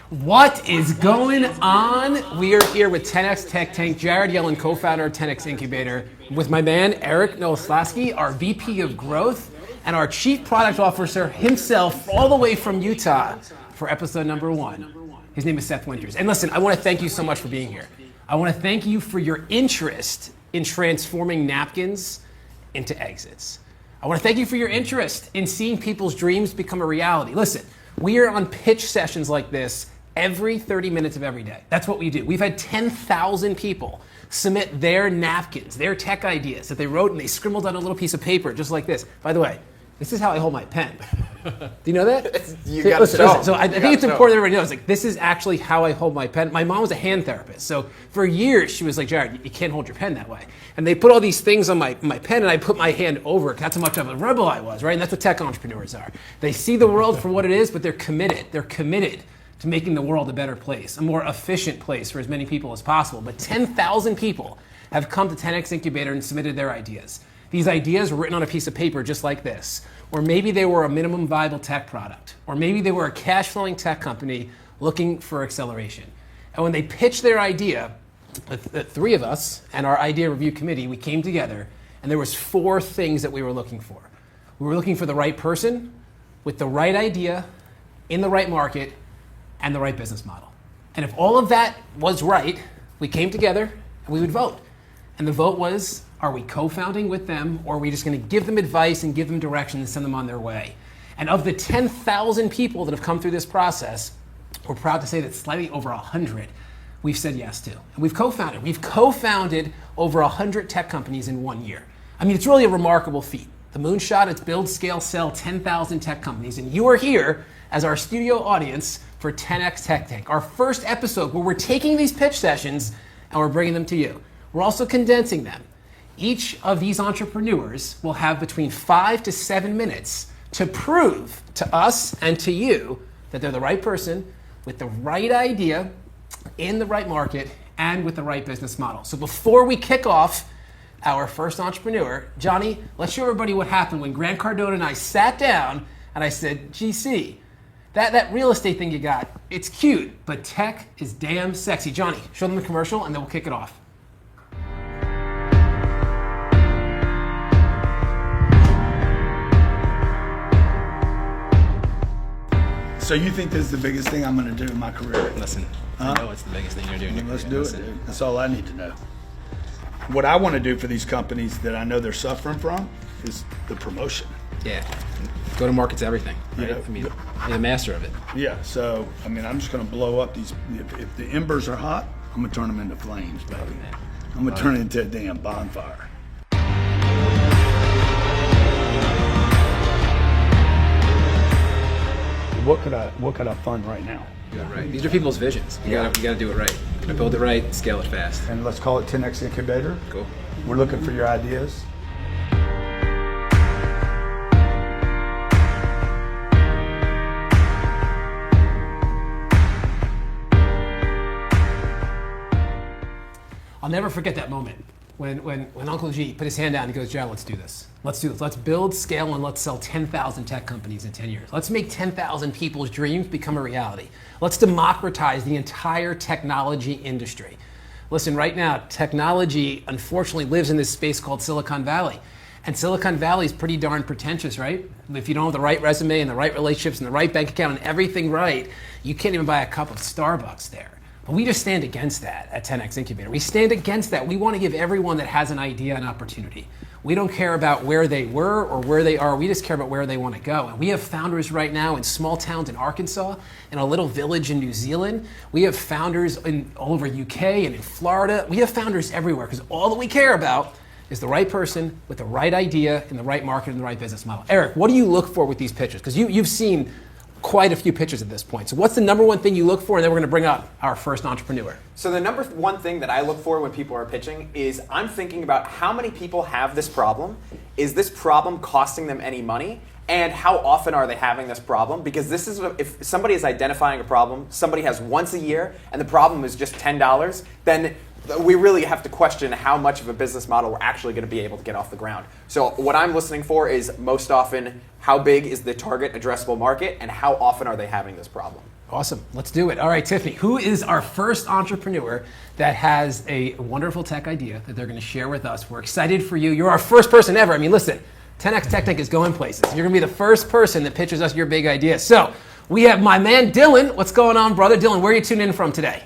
What is going on? We are here with 10X Tech Tank, Jared Yellin, co-founder of 10X Incubator, with my man, Eric Nowoslawski, our VP of Growth, and our Chief Product Officer himself, all the way from Utah, for episode number 1. His name is Seth Winters. And listen, I want to thank you so much for being here. I want to thank you for your interest in transforming napkins into exits. I want to thank you for your interest in seeing people's dreams become a reality. Listen, we are on pitch sessions like this every 30 minutes of every day. That's what we do. We've had 10,000 people submit their napkins, their tech ideas that they wrote and they scribbled on a little piece of paper just like this. By the way, this is how I hold my pen. Do you know that? Listen. So I think it's important that everybody knows, like, this is actually how I hold my pen. My mom was a hand therapist. So for years, she was like, Jared, you can't hold your pen that way. And they put all these things on my pen and I put my hand over it. That's how much of a rebel I was, right? And that's what tech entrepreneurs are. They see the world for what it is, but they're committed. They're committed to making the world a better place, a more efficient place for as many people as possible. But 10,000 people have come to 10X Incubator and submitted their ideas. These ideas were written on a piece of paper just like this. Or maybe they were a minimum viable tech product. Or maybe they were a cash flowing tech company looking for acceleration. And when they pitched their idea, the three of us and our idea review committee, we came together and there was 4 things that we were looking for. We were looking for the right person with the right idea in the right market and the right business model. And if all of that was right, we came together and we would vote. And the vote was, are we co-founding with them, or are we just going to give them advice and give them direction and send them on their way? And of the 10,000 people that have come through this process, we're proud to say that slightly over 100 we've said yes to. And we've co-founded. We've co-founded over 100 tech companies in 1 year. I mean, it's really a remarkable feat. The moonshot is build, scale, sell 10,000 tech companies. And you are here as our studio audience for 10X Tech Tank, our first episode where we're taking these pitch sessions and we're bringing them to you. We're also condensing them. Each of these entrepreneurs will have between 5 to 7 minutes to prove to us and to you that they're the right person with the right idea in the right market and with the right business model. So before we kick off our first entrepreneur, Johnny, let's show everybody what happened when Grant Cardone and I sat down and I said, GC, that real estate thing you got, it's cute, but tech is damn sexy. Johnny, show them the commercial and then we'll kick it off. So you think this is the biggest thing I'm going to do in my career? Listen, I know it's the biggest thing you're doing. Let's do it, dude. That's all I need to know. What I want to do for these companies that I know they're suffering from is the promotion. Yeah. Go to market's everything, right? Yeah. I mean, you're the master of it. Yeah, so, I mean, I'm just going to blow up these. If the embers are hot, I'm going to turn them into flames, baby. I'm going to turn it into a damn bonfire. What could I fund right now? Yeah, right. These are people's visions. You gotta do it right. You gotta build it right, scale it fast. And let's call it 10X Incubator. Cool. We're looking for your ideas. I'll never forget that moment when Uncle G put his hand down and he goes, Jared, let's do this. Let's do this. Let's build, scale, and let's sell 10,000 tech companies in 10 years. Let's make 10,000 people's dreams become a reality. Let's democratize the entire technology industry. Listen, right now, technology unfortunately lives in this space called Silicon Valley. And Silicon Valley is pretty darn pretentious, right? If you don't have the right resume and the right relationships and the right bank account and everything right, you can't even buy a cup of Starbucks there. But we just stand against that at 10X Incubator. We stand against that. We want to give everyone that has an idea an opportunity. We don't care about where they were or where they are. We just care about where they want to go. And we have founders right now in small towns in Arkansas, in a little village in New Zealand. We have founders all over UK and in Florida. We have founders everywhere because all that we care about is the right person with the right idea in the right market and the right business model. Eric, what do you look for with these pitches? Because you've seen quite a few pitches at this point. So what's the number one thing you look for? And then we're going to bring up our first entrepreneur. So the number one thing that I look for when people are pitching is I'm thinking about how many people have this problem. Is this problem costing them any money? And how often are they having this problem? Because this is, if somebody is identifying a problem, somebody has once a year, and the problem is just $10, then we really have to question how much of a business model we're actually going to be able to get off the ground. So what I'm listening for is most often, how big is the target addressable market and how often are they having this problem? Awesome. Let's do it. All right, Tiffany, who is our first entrepreneur that has a wonderful tech idea that they're going to share with us? We're excited for you. You're our first person ever. I mean, listen, 10X Tech Tank is going places. You're going to be the first person that pitches us your big idea. So we have my man, Dylan. What's going on, brother? Dylan, where are you tuning in from today?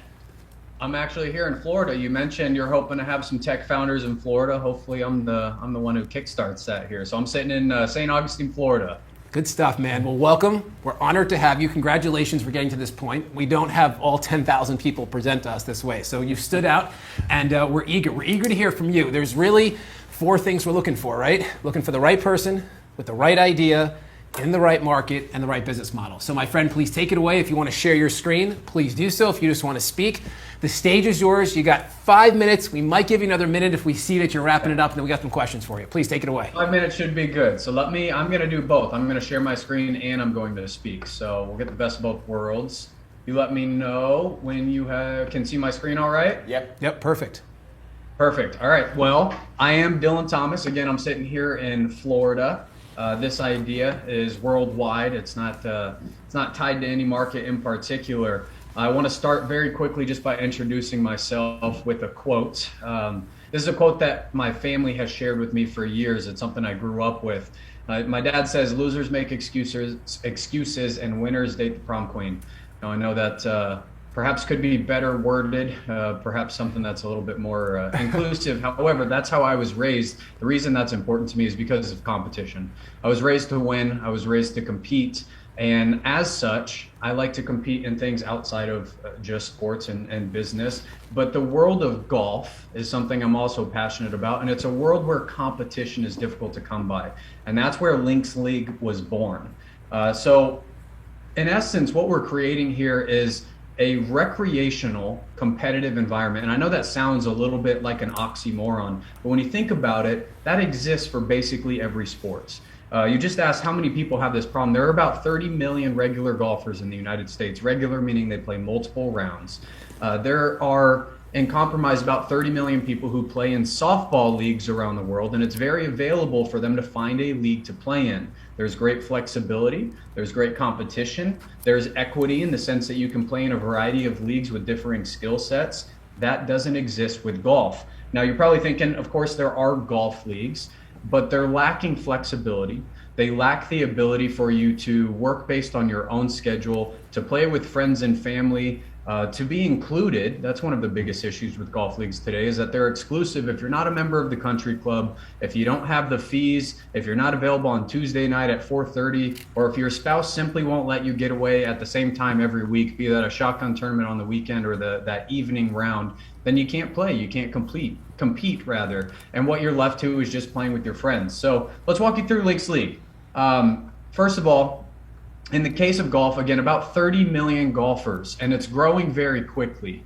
I'm actually here in Florida. You mentioned you're hoping to have some tech founders in Florida. Hopefully I'm the one who kickstarts that here. So I'm sitting in St. Augustine, Florida. Good stuff, man. Well, welcome. We're honored to have you. Congratulations for getting to this point. We don't have all 10,000 people present to us this way. So you've stood out, and we're eager. We're eager to hear from you. There's really 4 things we're looking for, right? Looking for the right person with the right idea, in the right market, and the right business model. So my friend, please take it away. If you want to share your screen, please do so. If you just want to speak, the stage is yours. You got 5 minutes. We might give you another minute if we see that you're wrapping it up, and then we got some questions for you. Please take it away. 5 minutes should be good. So I'm going to do both. I'm going to share my screen and I'm going to speak. So we'll get the best of both worlds. You let me know when you can see my screen all right? Yep, perfect. Perfect. All right. Well, I am Dylan Thomas. Again, I'm sitting here in Florida. This idea is worldwide. It's not tied to any market in particular. I want to start very quickly just by introducing myself with a quote. This is a quote that my family has shared with me for years. It's something I grew up with. My dad says, "Losers make excuses, and winners date the prom queen." Now, I know that perhaps could be better worded, perhaps something that's a little bit more inclusive. However, that's how I was raised. The reason that's important to me is because of competition. I was raised to win. I was raised to compete. And as such, I like to compete in things outside of just sports and business. But the world of golf is something I'm also passionate about. And it's a world where competition is difficult to come by. And that's where Links League was born. So in essence, what we're creating here is a recreational competitive environment. And I know that sounds a little bit like an oxymoron, but when you think about it, that exists for basically every sport. You just asked how many people have this problem. There are about 30 million regular golfers in the United States. Regular meaning they play multiple rounds. There are, in compromise, about 30 million people who play in softball leagues around the world, and it's very available for them to find a league to play in. There's great flexibility, there's great competition, there's equity in the sense that you can play in a variety of leagues with differing skill sets. That doesn't exist with golf. Now you're probably thinking, of course there are golf leagues, but they're lacking flexibility. They lack the ability for you to work based on your own schedule, to play with friends and family, to be included. That's one of the biggest issues with golf leagues today, is that they're exclusive. If you're not a member of the country club, if you don't have the fees, if you're not available on Tuesday night at 4:30, or if your spouse simply won't let you get away at the same time every week, be that a shotgun tournament on the weekend or that evening round, then you can't play, you can't compete rather. And what you're left to is just playing with your friends. So let's walk you through Links League. First of all, in the case of golf, again, about 30 million golfers, and it's growing very quickly.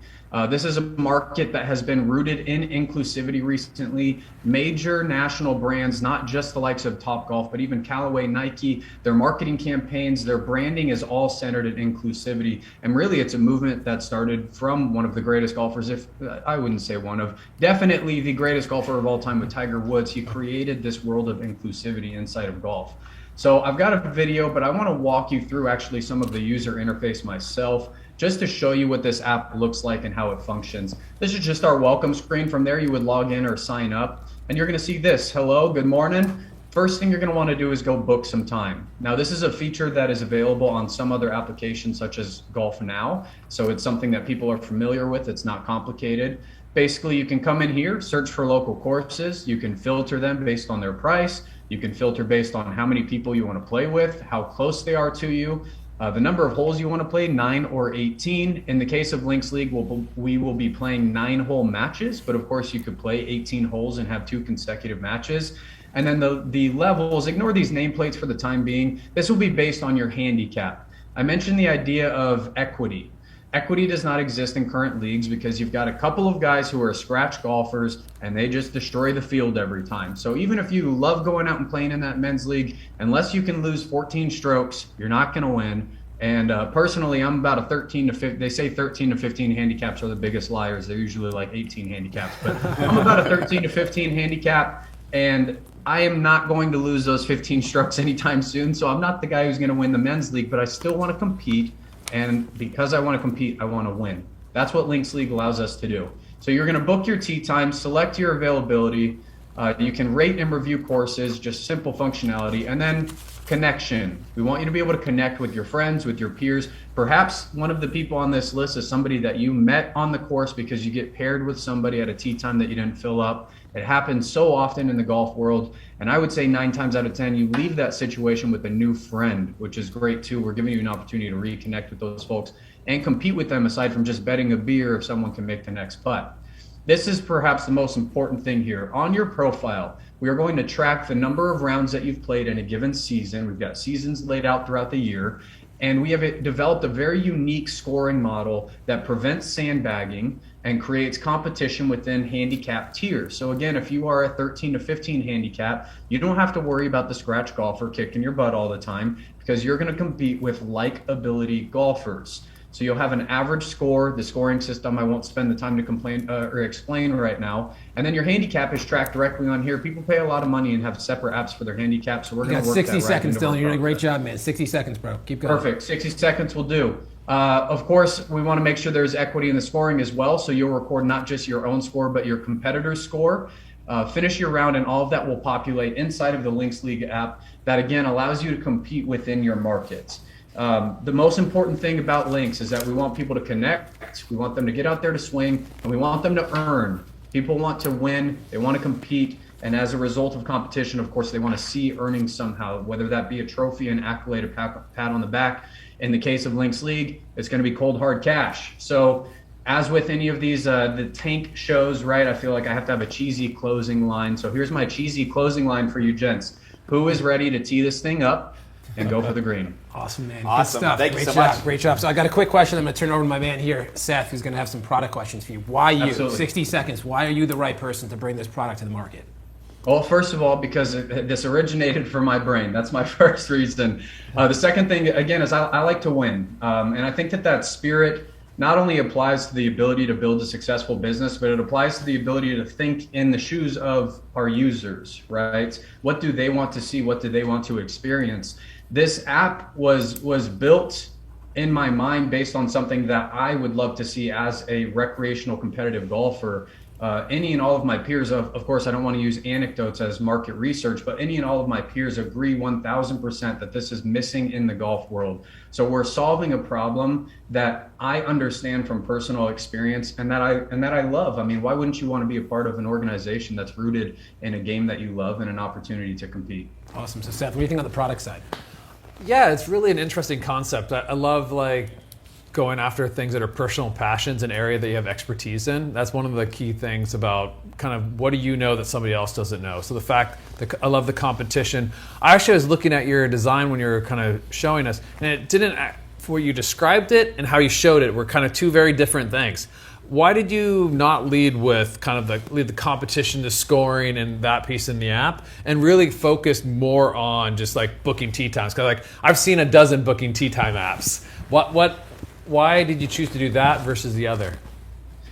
This is a market that has been rooted in inclusivity recently. Major national brands, not just the likes of Topgolf, but even Callaway, Nike, their marketing campaigns, their branding is all centered in inclusivity. And really, it's a movement that started from one of the greatest golfers, if I wouldn't say one of, definitely the greatest golfer of all time with Tiger Woods. He created this world of inclusivity inside of golf. So I've got a video, but I want to walk you through actually some of the user interface myself, just to show you what this app looks like and how it functions. This is just our welcome screen. From there, you would log in or sign up, and you're going to see this. Hello, good morning. First thing you're going to want to do is go book some time. Now, this is a feature that is available on some other applications such as Golf Now. So it's something that people are familiar with. It's not complicated. Basically, you can come in here, search for local courses. You can filter them based on their price. You can filter based on how many people you want to play with, how close they are to you, the number of holes you want to play, 9 or 18. In the case of Links League, we will be playing 9-hole matches, but of course you could play 18 holes and have 2 consecutive matches. And then the levels, ignore these nameplates for the time being. This will be based on your handicap. I mentioned the idea of equity. Equity does not exist in current leagues because you've got a couple of guys who are scratch golfers and they just destroy the field every time. So even if you love going out and playing in that men's league, unless you can lose 14 strokes, you're not going to win. And personally, I'm about a 13 to 15. They say 13 to 15 handicaps are the biggest liars. They're usually like 18 handicaps, but I'm about a 13 to 15 handicap, and I am not going to lose those 15 strokes anytime soon. So I'm not the guy who's going to win the men's league, but I still want to compete. And because I want to compete, I want to win. That's what Links League allows us to do. So you're going to book your tee time, select your availability. You can rate and review courses, just simple functionality, and then connection. We want you to be able to connect with your friends, with your peers. Perhaps one of the people on this list is somebody that you met on the course because you get paired with somebody at a tee time that you didn't fill up. It happens so often in the golf world. And I would say 9 times out of 10, you leave that situation with a new friend, which is great too. We're giving you an opportunity to reconnect with those folks and compete with them aside from just betting a beer if someone can make the next putt. This is perhaps the most important thing here. On your profile, we are going to track the number of rounds that you've played in a given season. We've got seasons laid out throughout the year, and we have developed a very unique scoring model that prevents sandbagging and creates competition within handicap tiers. So again, if you are a 13 to 15 handicap, you don't have to worry about the scratch golfer kicking your butt all the time because you're going to compete with like ability golfers. So you'll have an average score, the scoring system I won't spend the time to complain or explain right now. And then your handicap is tracked directly on here. People pay a lot of money and have separate apps for their handicap, so we're going to work 60 that seconds, right into Dylan. our You're doing a great process. job, man. 60 seconds, bro. Keep going. Perfect. 60 seconds will do. Of course, we want to make sure there's equity in the scoring as well. So you'll record not just your own score, but your competitor's score. Finish your round, and all of that will populate inside of the Links League app. That again allows you to compete within your markets. The most important thing about Links is that we want people to connect. We want them to get out there to swing, and we want them to earn. People want to win. They want to compete. And as a result of competition, of course, they want to see earnings somehow, whether that be a trophy, an accolade, a pat on the back. In the case of Links League, it's going to be cold, hard cash. So as with any of these, the tank shows, right, I feel like I have to have a cheesy closing line. So here's my cheesy closing line for you gents. Who is ready to tee this thing up and go for the green? Awesome, man. Awesome. Good stuff. Thank you Great so job. much. Great job. So I got a quick question. I'm going to turn it over to my man here, Seth, who's going to have some product questions for you. Why you? Absolutely. 60 seconds. Why are you the right person to bring this product to the market? Well, first of all, because this originated from my brain. That's my first reason. The second thing, again, is I like to win. And I think that spirit not only applies to the ability to build a successful business, but it applies to the ability to think in the shoes of our users, right? What do they want to see? What do they want to experience? This app was built in my mind based on something that I would love to see as a recreational competitive golfer. Any and all of my peers, of course, I don't want to use anecdotes as market research, but any and all of my peers agree 1000% that this is missing in the golf world. So we're solving a problem that I understand from personal experience and that I love. I mean, why wouldn't you want to be a part of an organization that's rooted in a game that you love and an opportunity to compete? Awesome. So Seth, what do you think on the product side? Yeah, it's really an interesting concept. I love going after things that are personal passions, an area that you have expertise in. That's one of the key things about kind of what do you know that somebody else doesn't know. So the fact that I love the competition. I actually was looking at your design when you were kind of showing us, and it didn't, for you described it and how you showed it were kind of two very different things. Why did you not lead with kind of lead the competition, the scoring, and that piece in the app, and really focus more on just like booking tee times? Because I've seen a dozen booking tee time apps. Why did you choose to do that versus the other?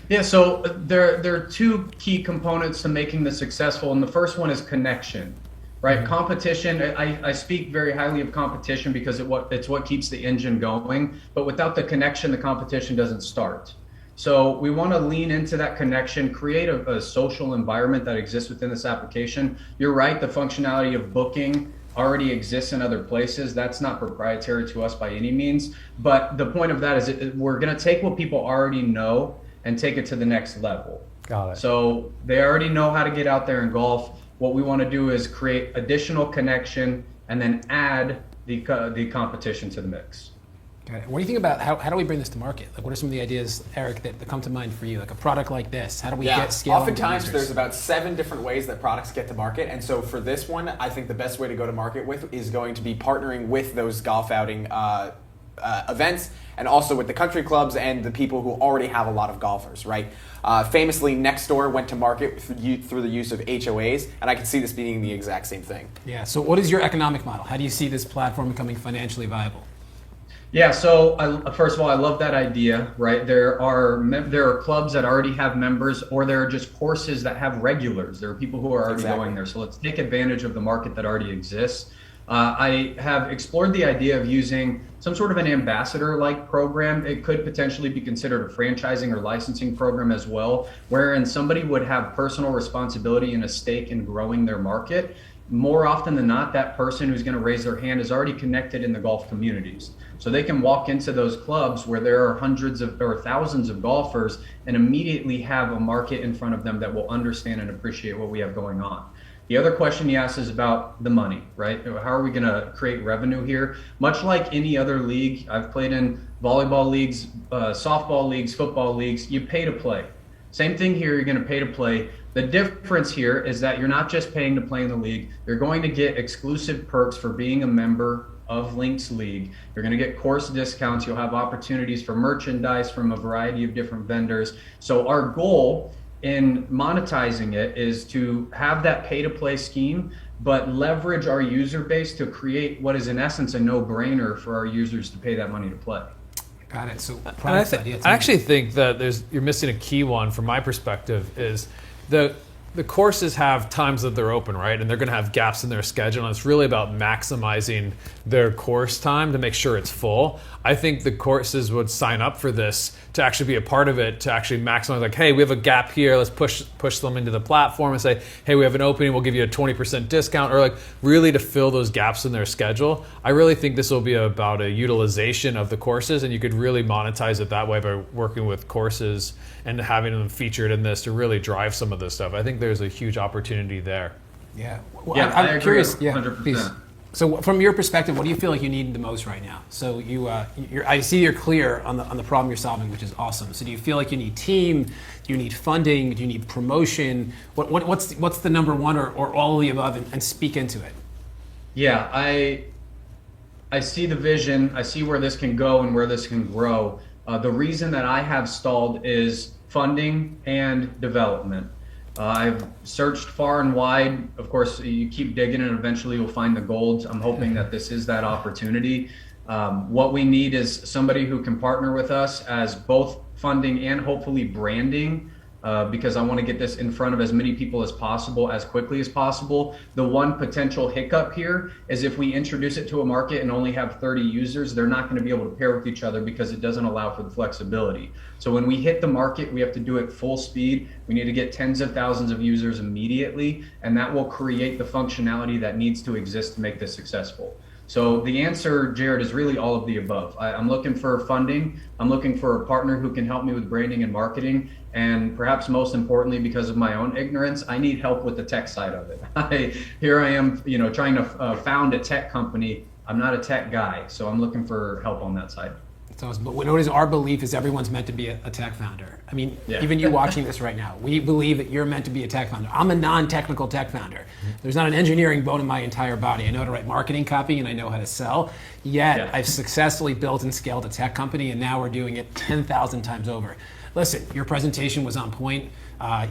Yeah, so there are two key components to making this successful, and the first one is connection, right? Mm-hmm. Competition. I speak very highly of competition because it's what keeps the engine going. But without the connection, the competition doesn't start. So we want to lean into that connection, create a social environment that exists within this application. You're right, the functionality of booking already exists in other places. That's not proprietary to us by any means. But the point of that is we're going to take what people already know and take it to the next level. Got it. So they already know how to get out there and golf. What we want to do is create additional connection and then add the competition to the mix. Got it. What do you think about how do we bring this to market? Like, what are some of the ideas, Eric, that come to mind for you? Like a product like this, how do we get scale? Oftentimes there's about 7 different ways that products get to market, and so for this one, I think the best way to go to market with is going to be partnering with those golf outing events, and also with the country clubs and the people who already have a lot of golfers, right? Famously, Nextdoor went to market through the use of HOAs, and I could see this being the exact same thing. Yeah. So what is your economic model? How do you see this platform becoming financially viable? Yeah, so first of all, I love that idea, right? There are clubs that already have members, or there are just courses that have regulars. There are people who are already going there. So let's take advantage of the market that already exists. I have explored the idea of using some sort of an ambassador-like program. It could potentially be considered a franchising or licensing program as well, wherein somebody would have personal responsibility and a stake in growing their market. More often than not, that person who's going to raise their hand is already connected in the golf communities. So they can walk into those clubs where there are hundreds of or thousands of golfers and immediately have a market in front of them that will understand and appreciate what we have going on. The other question he asked is about the money, right? How are we going to create revenue here? Much like any other league, I've played in volleyball leagues, softball leagues, football leagues, you pay to play. Same thing here, you're going to pay to play. The difference here is that you're not just paying to play in the league, you're going to get exclusive perks for being a member of Link's League. You're going to get course discounts, you'll have opportunities for merchandise from a variety of different vendors. So our goal in monetizing it is to have that pay to play scheme, but leverage our user base to create what is in essence a no-brainer for our users to pay that money to play. Got it. So I actually think that you're missing a key one from my perspective is the courses have times that they're open, right? And they're going to have gaps in their schedule. And it's really about maximizing their course time to make sure it's full. I think the courses would sign up for this to actually be a part of it, to actually maximize, like, hey, we have a gap here. Let's push them into the platform and say, hey, we have an opening. We'll give you a 20% discount, or like really to fill those gaps in their schedule. I really think this will be about a utilization of the courses, and you could really monetize it that way by working with courses and having them featured in this to really drive some of this stuff. I think there's a huge opportunity there. Yeah. Well, Yeah, I'm curious. 100%. Please. So from your perspective, what do you feel like you need the most right now? So I see you're clear on the problem you're solving, which is awesome. So do you feel like you need team? Do you need funding? Do you need promotion? What's the number one or all of the above, and speak into it? Yeah, I see the vision. I see where this can go and where this can grow. The reason that I have stalled is funding and development. I've searched far and wide. Of course, you keep digging and eventually you'll find the gold. I'm hoping that this is that opportunity. What we need is somebody who can partner with us as both funding and hopefully branding, because I want to get this in front of as many people as possible, as quickly as possible. The one potential hiccup here is if we introduce it to a market and only have 30 users, they're not going to be able to pair with each other because it doesn't allow for the flexibility. So when we hit the market, we have to do it full speed. We need to get tens of thousands of users immediately, and that will create the functionality that needs to exist to make this successful. So the answer, Jared, is really all of the above. I'm looking for funding. I'm looking for a partner who can help me with branding and marketing. And perhaps most importantly, because of my own ignorance, I need help with the tech side of it. Here I am, trying to found a tech company. I'm not a tech guy, so I'm looking for help on that side. But what is our belief is everyone's meant to be a tech founder. I mean, even you watching this right now, we believe that you're meant to be a tech founder. I'm a non-technical tech founder. There's not an engineering bone in my entire body. I know how to write marketing copy and I know how to sell. Yet I've successfully built and scaled a tech company, and now we're doing it 10,000 times over. Listen, your presentation was on point.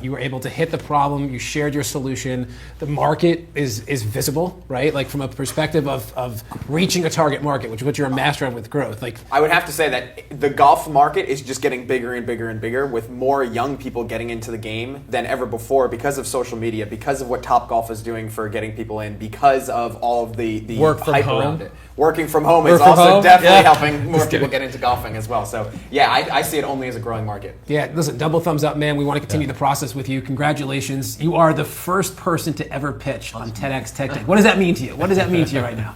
You were able to hit the problem. You shared your solution. The market is visible, right? Like from a perspective of reaching a target market, which is what you're a master of with growth. Like I would have to say that the golf market is just getting bigger and bigger and bigger, with more young people getting into the game than ever before because of social media, because of what Topgolf is doing for getting people in, because of all of the hype around it. Working from home is also definitely helping more people get into golfing as well. So yeah, I see it only as a growing market. Yeah, listen, double thumbs up, man. We want to continue the process with you. Congratulations. You are the first person to ever pitch on TEDx Tech Tank. What does that mean to you? What does that mean to you right now?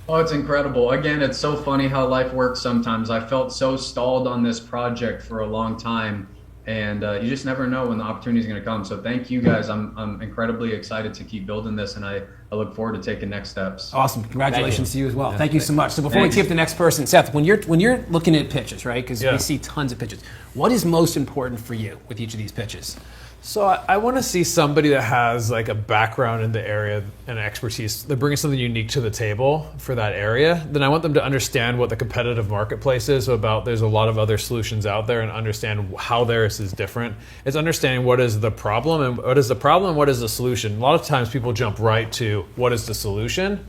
Oh, it's incredible. Again, it's so funny how life works sometimes. I felt so stalled on this project for a long time, and you just never know when the opportunity is going to come. So thank you guys. I'm incredibly excited to keep building this, and I look forward to taking next steps. Awesome. Congratulations to you as well. Thank you so much. So before we take the next person, Seth, when you're looking at pitches, right? Because we see tons of pitches. What is most important for you with each of these pitches? So I want to see somebody that has like a background in the area and expertise. They're bringing something unique to the table for that area. Then I want them to understand what the competitive marketplace is about. There's a lot of other solutions out there, and understand how theirs is different. It's understanding what is the problem and what is the problem and what is the solution. A lot of times people jump right to what is the solution.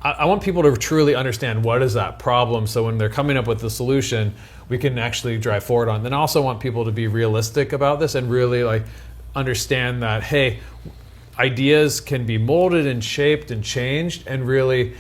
I want people to truly understand what is that problem, so when they're coming up with the solution, we can actually drive forward on. Then I also want people to be realistic about this and really like understand that, hey, ideas can be molded and shaped and changed, and really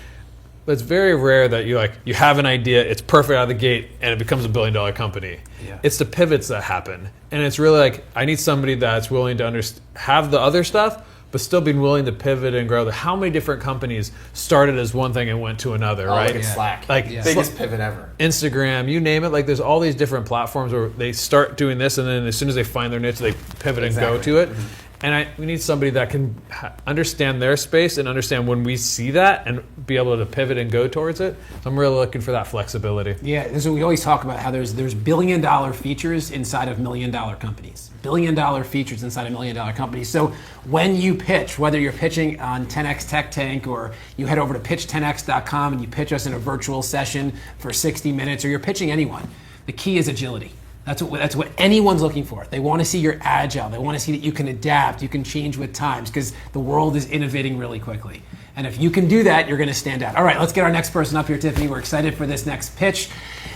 it's very rare that you have an idea, it's perfect out of the gate, and it becomes $1 billion company. Yeah. It's the pivots that happen, and it's really like I need somebody that's willing to have the other stuff, but still being willing to pivot and grow. How many different companies started as one thing and went to another, right? Look at Slack. Biggest pivot ever. Instagram, you name it. Like there's all these different platforms where they start doing this, and then as soon as they find their niche, they pivot and go to it. Mm-hmm. And we need somebody that can understand their space and understand when we see that and be able to pivot and go towards it. So I'm really looking for that flexibility. Yeah, this is what we always talk about, how there's $1 billion features inside of $1 million companies. $1 billion features inside of $1 million companies. So when you pitch, whether you're pitching on 10x Tech Tank, or you head over to pitch10x.com and you pitch us in a virtual session for 60 minutes, or you're pitching anyone, the key is agility. That's what anyone's looking for. They want to see you're agile. They want to see that you can adapt, you can change with times, because the world is innovating really quickly. And if you can do that, you're going to stand out. All right, let's get our next person up here, Tiffany. We're excited for this next pitch.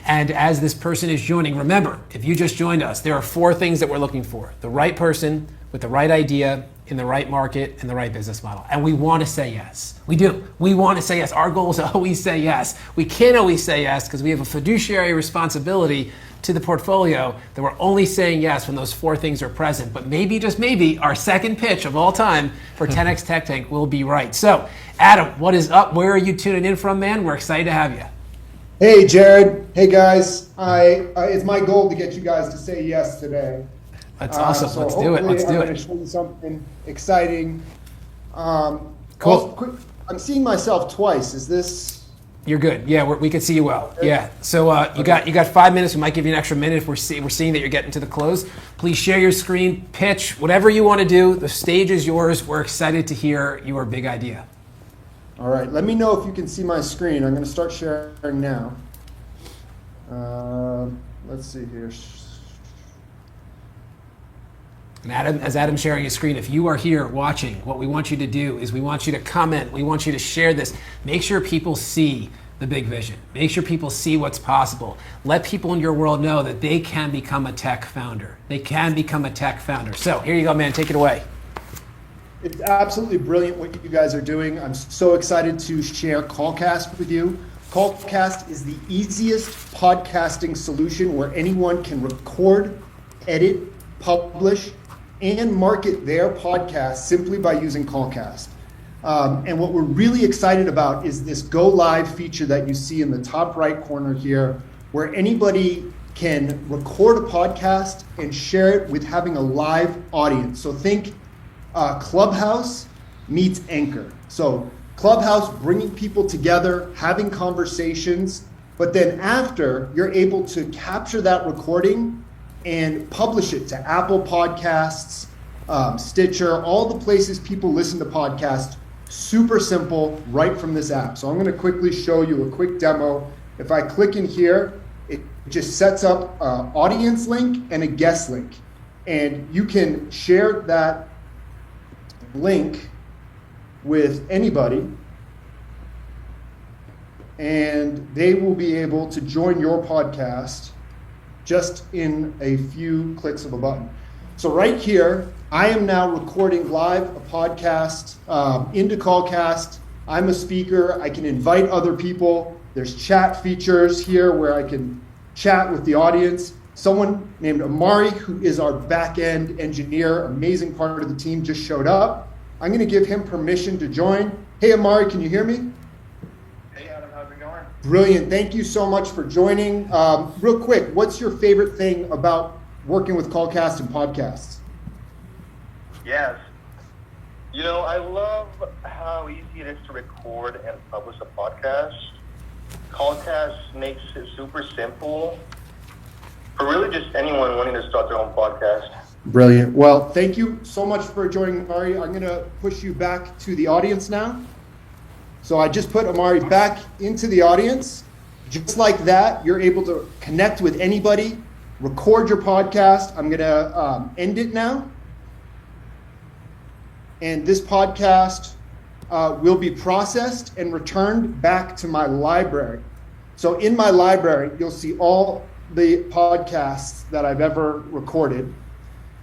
And as this person is joining, remember, if you just joined us, there are 4 things that we're looking for. The right person with the right idea in the right market and the right business model. And we want to say yes. We do. We want to say yes. Our goal is to always say yes. We can't always say yes because we have a fiduciary responsibility to the portfolio that we're only saying yes when those 4 things are present. But maybe, just maybe, our second pitch of all time for 10x Tech Tank will be right. So, Adam, what is up? Where are you tuning in from, man? We're excited to have you. Hey, Jared. Hey, guys. It's my goal to get you guys to say yes today. That's awesome. So Let's do it. Let's do I'm it. going to show you something exciting. Cool. Also, I'm seeing myself twice. Is this... You're good. Yeah, we can see you well. Yeah. So you got 5 minutes. We might give you an extra minute if we're seeing that you're getting to the close. Please share your screen, pitch, whatever you want to do. The stage is yours. We're excited to hear your big idea. All right. Let me know if you can see my screen. I'm going to start sharing now. Let's see here. And as Adam's sharing his screen, if you are here watching, what we want you to do is we want you to comment. We want you to share this. Make sure people see the big vision. Make sure people see what's possible. Let people in your world know that they can become a tech founder. They can become a tech founder. So here you go, man. Take it away. It's absolutely brilliant what you guys are doing. I'm so excited to share Callcast with you. Callcast is the easiest podcasting solution where anyone can record, edit, publish, and market their podcast simply by using Callcast. And what we're really excited about is this Go Live feature that you see in the top right corner here, where anybody can record a podcast and share it with having a live audience. So think Clubhouse meets Anchor. So Clubhouse bringing people together, having conversations, but then after, you're able to capture that recording and publish it to Apple Podcasts, Stitcher, all the places people listen to podcasts. Super simple, right from this app. So I'm going to quickly show you a quick demo. If I click in here, it just sets up an audience link and a guest link. And you can share that link with anybody, and they will be able to join your podcast just in a few clicks of a button. So right here, I am now recording live a podcast into Callcast. I'm a speaker. I can invite other people. There's chat features here where I can chat with the audience. Someone named Amari, who is our back-end engineer, amazing part of the team, just showed up. I'm going to give him permission to join. Hey, Amari, can you hear me? Hey, Adam, how's it going? Brilliant. Thank you so much for joining. Real quick, what's your favorite thing about working with Callcast and podcasts? Yes. You know, I love how easy it is to record and publish a podcast. Callcast makes it super simple for really just anyone wanting to start their own podcast. Brilliant. Well, thank you so much for joining, Amari. I'm going to push you back to the audience now. So I just put Amari back into the audience. Just like that, you're able to connect with anybody, record your podcast. I'm going to end it now. And this podcast will be processed and returned back to my library. So in my library, you'll see all the podcasts that I've ever recorded.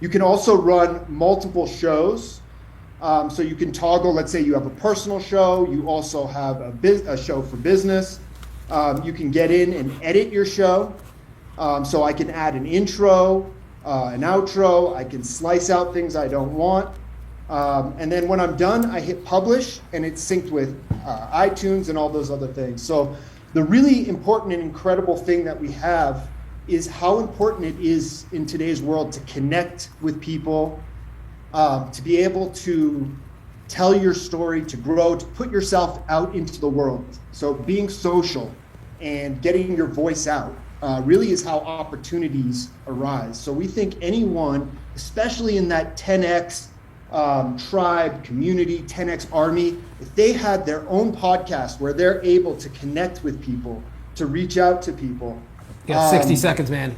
You can also run multiple shows. So you can toggle, let's say you have a personal show, you also have a show for business. You can get in and edit your show. So I can add an intro, an outro, I can slice out things I don't want. And then when I'm done, I hit publish and it's synced with iTunes and all those other things. So the really important and incredible thing that we have is how important it is in today's world to connect with people, to be able to tell your story, to grow, to put yourself out into the world. So being social and getting your voice out really is how opportunities arise. So we think anyone, especially in that 10X tribe, community, 10X army, if they had their own podcast where they're able to connect with people, to reach out to people. Yeah, 60 seconds, man.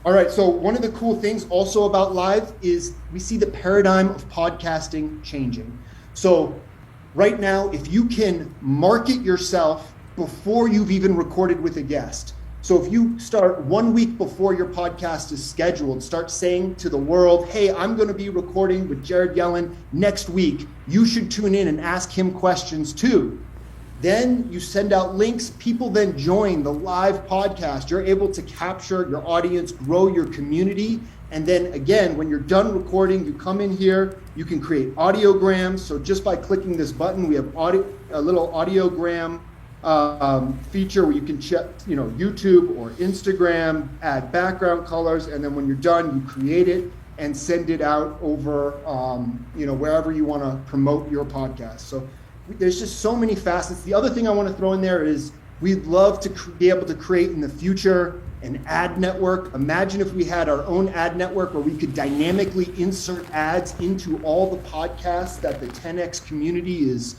All right, so one of the cool things also about live is we see the paradigm of podcasting changing. So right now, if you can market yourself before you've even recorded with a guest. So if you start 1 week before your podcast is scheduled, start saying to the world, hey, I'm going to be recording with Jared Yellin next week. You should tune in and ask him questions too. Then you send out links. People then join the live podcast. You're able to capture your audience, grow your community. And then again, when you're done recording, you come in here, you can create audiograms. So just by clicking this button, we have a little audiogram feature where you can check, YouTube or Instagram, add background colors, and then when you're done, you create it and send it out over, wherever you want to promote your podcast. So there's just so many facets. The other thing I want to throw in there is we'd love to be able to create in the future an ad network. Imagine if we had our own ad network where we could dynamically insert ads into all the podcasts that the 10X community is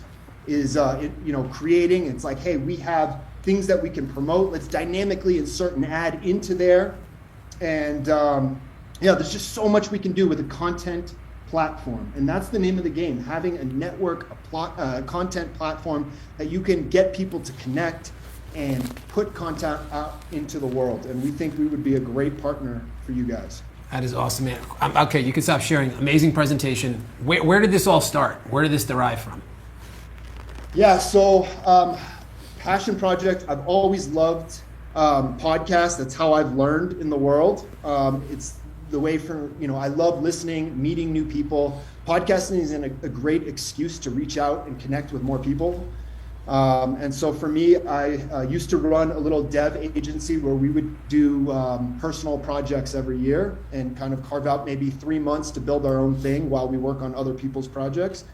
creating. It's like, hey, we have things that we can promote. Let's dynamically insert an ad into there. And there's just so much we can do with a content platform. And that's the name of the game, having a network, a content platform that you can get people to connect and put content out into the world. And we think we would be a great partner for you guys. That is awesome, man. Okay, you can stop sharing. Amazing presentation. Where did this all start? Where did this derive from? Yeah, so passion project. I've always loved podcasts. That's how I've learned in the world. It's the way I love listening, meeting new people. Podcasting is a great excuse to reach out and connect with more people. And so for me, I used to run a little dev agency where we would do personal projects every year and kind of carve out maybe 3 months to build our own thing while we work on other people's projects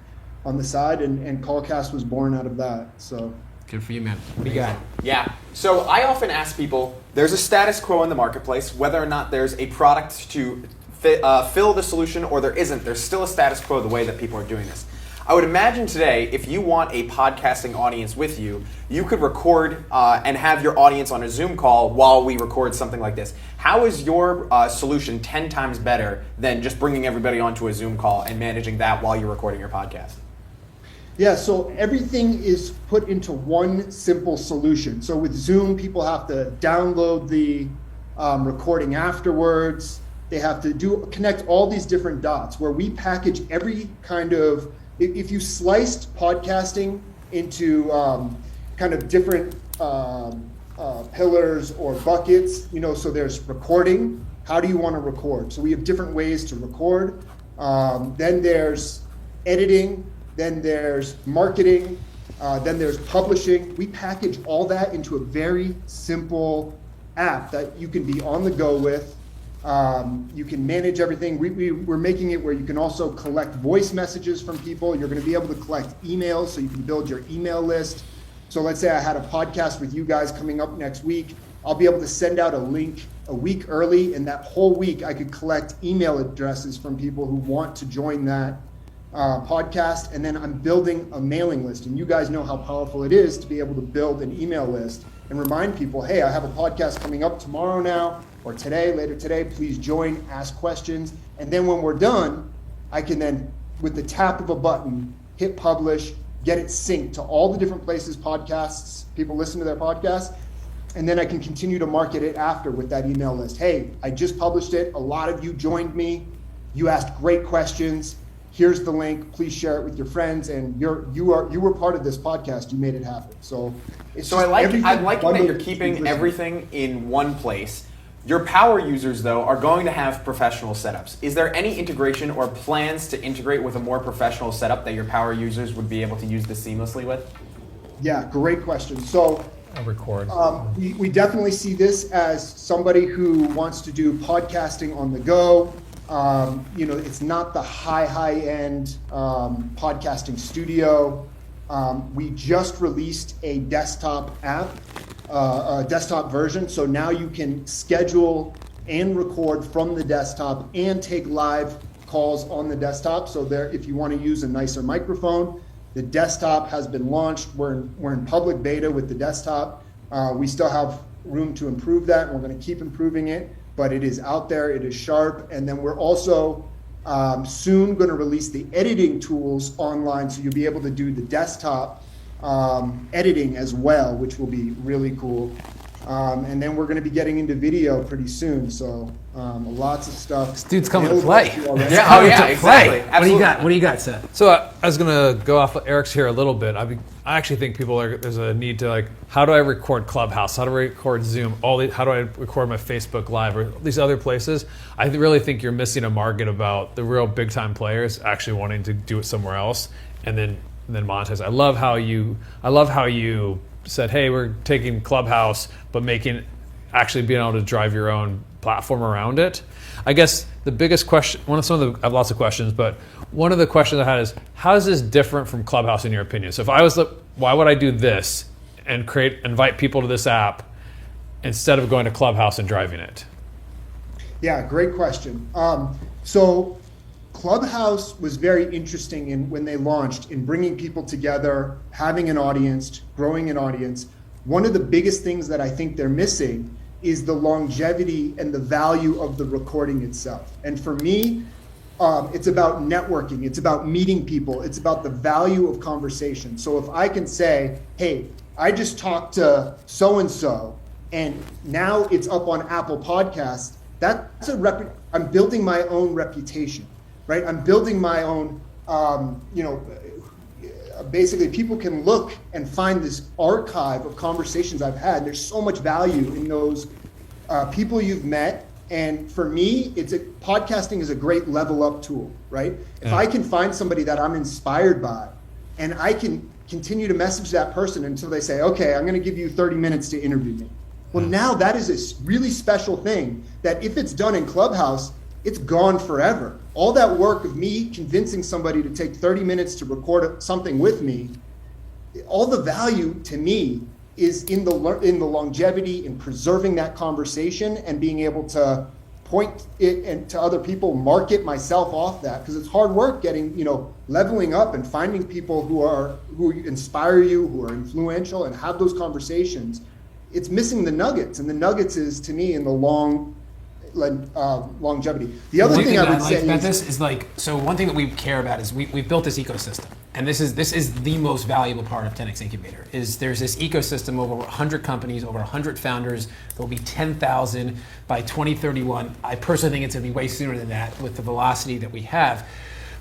on the side. And Callcast was born out of that. So good for you, man. What do you got? Yeah. So I often ask people, there's a status quo in the marketplace, whether or not there's a product to fill the solution or there isn't, there's still a status quo the way that people are doing this. I would imagine today, if you want a podcasting audience with you, you could record and have your audience on a Zoom call while we record something like this. How is your solution 10 times better than just bringing everybody onto a Zoom call and managing that while you're recording your podcast? Yeah, so everything is put into one simple solution. So with Zoom, people have to download the recording afterwards. They have to connect all these different dots where we package every kind of, if you sliced podcasting into kind of different pillars or buckets, so there's recording. How do you want to record? So we have different ways to record. Then there's editing. Then there's marketing, then there's publishing. We package all that into a very simple app that you can be on the go with. You can manage everything. We're making it where you can also collect voice messages from people. You're going to be able to collect emails, so you can build your email list. So let's say I had a podcast with you guys coming up next week. I'll be able to send out a link a week early, and that whole week I could collect email addresses from people who want to join that podcast, and then I'm building a mailing list. And you guys know how powerful it is to be able to build an email list and remind people, hey, I have a podcast coming up tomorrow now, or later today, please join, ask questions. And then when we're done, I can then, with the tap of a button, hit publish, get it synced to all the different places people listen to their podcasts, and then I can continue to market it after with that email list. Hey, I just published it. A lot of you joined me. You asked great questions. Here's the link. Please share it with your friends. And you were part of this podcast. You made it happen. So I like that you're keeping everything in one place. Your power users, though, are going to have professional setups. Is there any integration or plans to integrate with a more professional setup that your power users would be able to use this seamlessly with? Yeah, great question. So I'll record. We definitely see this as somebody who wants to do podcasting on the go. It's not the high-end podcasting studio. We just released a desktop app, a desktop version. So now you can schedule and record from the desktop and take live calls on the desktop. So if you want to use a nicer microphone, the desktop has been launched. We're in public beta with the desktop. We still have room to improve that, and we're going to keep improving it. But it is out there, it is sharp. And then we're also soon going to release the editing tools online, so you'll be able to do the desktop editing as well, which will be really cool. And then we're going to be getting into video pretty soon, so lots of stuff. This dude's coming to play. Yeah, oh yeah, exactly. What do you got, Seth? So I was going to go off of Eric's here a little bit. I actually think there's a need to how do I record Clubhouse? How do I record Zoom? How do I record my Facebook Live or these other places? I really think you're missing a market about the real big time players actually wanting to do it somewhere else and then monetize. I love how you said, hey, we're taking Clubhouse, but actually being able to drive your own platform around it. I guess the biggest question, I have lots of questions, but one of the questions I had is, how is this different from Clubhouse in your opinion? So if I was why would I do this and invite people to this app instead of going to Clubhouse and driving it? Yeah, great question. So Clubhouse was very interesting when they launched in bringing people together, having an audience, growing an audience. One of the biggest things that I think they're missing is the longevity and the value of the recording itself. And for me, it's about networking. It's about meeting people. It's about the value of conversation. So if I can say, hey, I just talked to so-and-so and now it's up on Apple Podcasts, I'm building my own reputation. Right? I'm building my own, basically people can look and find this archive of conversations I've had. There's so much value in those people you've met. And for me, podcasting is a great level up tool, right? Yeah. If I can find somebody that I'm inspired by and I can continue to message that person until they say, okay, I'm going to give you 30 minutes to interview me. Well, now that is a really special thing that if it's done in Clubhouse, it's gone forever. All that work of me convincing somebody to take 30 minutes to record something with me, all the value to me is in the longevity, in preserving that conversation and being able to point it and to other people, market myself off that, because it's hard work getting, leveling up and finding people who inspire you, who are influential, and have those conversations. It's missing the nuggets, and the nuggets is, to me, in the longevity. The other thing I would say about this is so one thing that we care about is we've built this ecosystem, and this is the most valuable part of 10x Incubator. Is there's this ecosystem of over 100 companies, over 100 founders. There'll be 10,000 by 2031. I personally think it's going to be way sooner than that with the velocity that we have.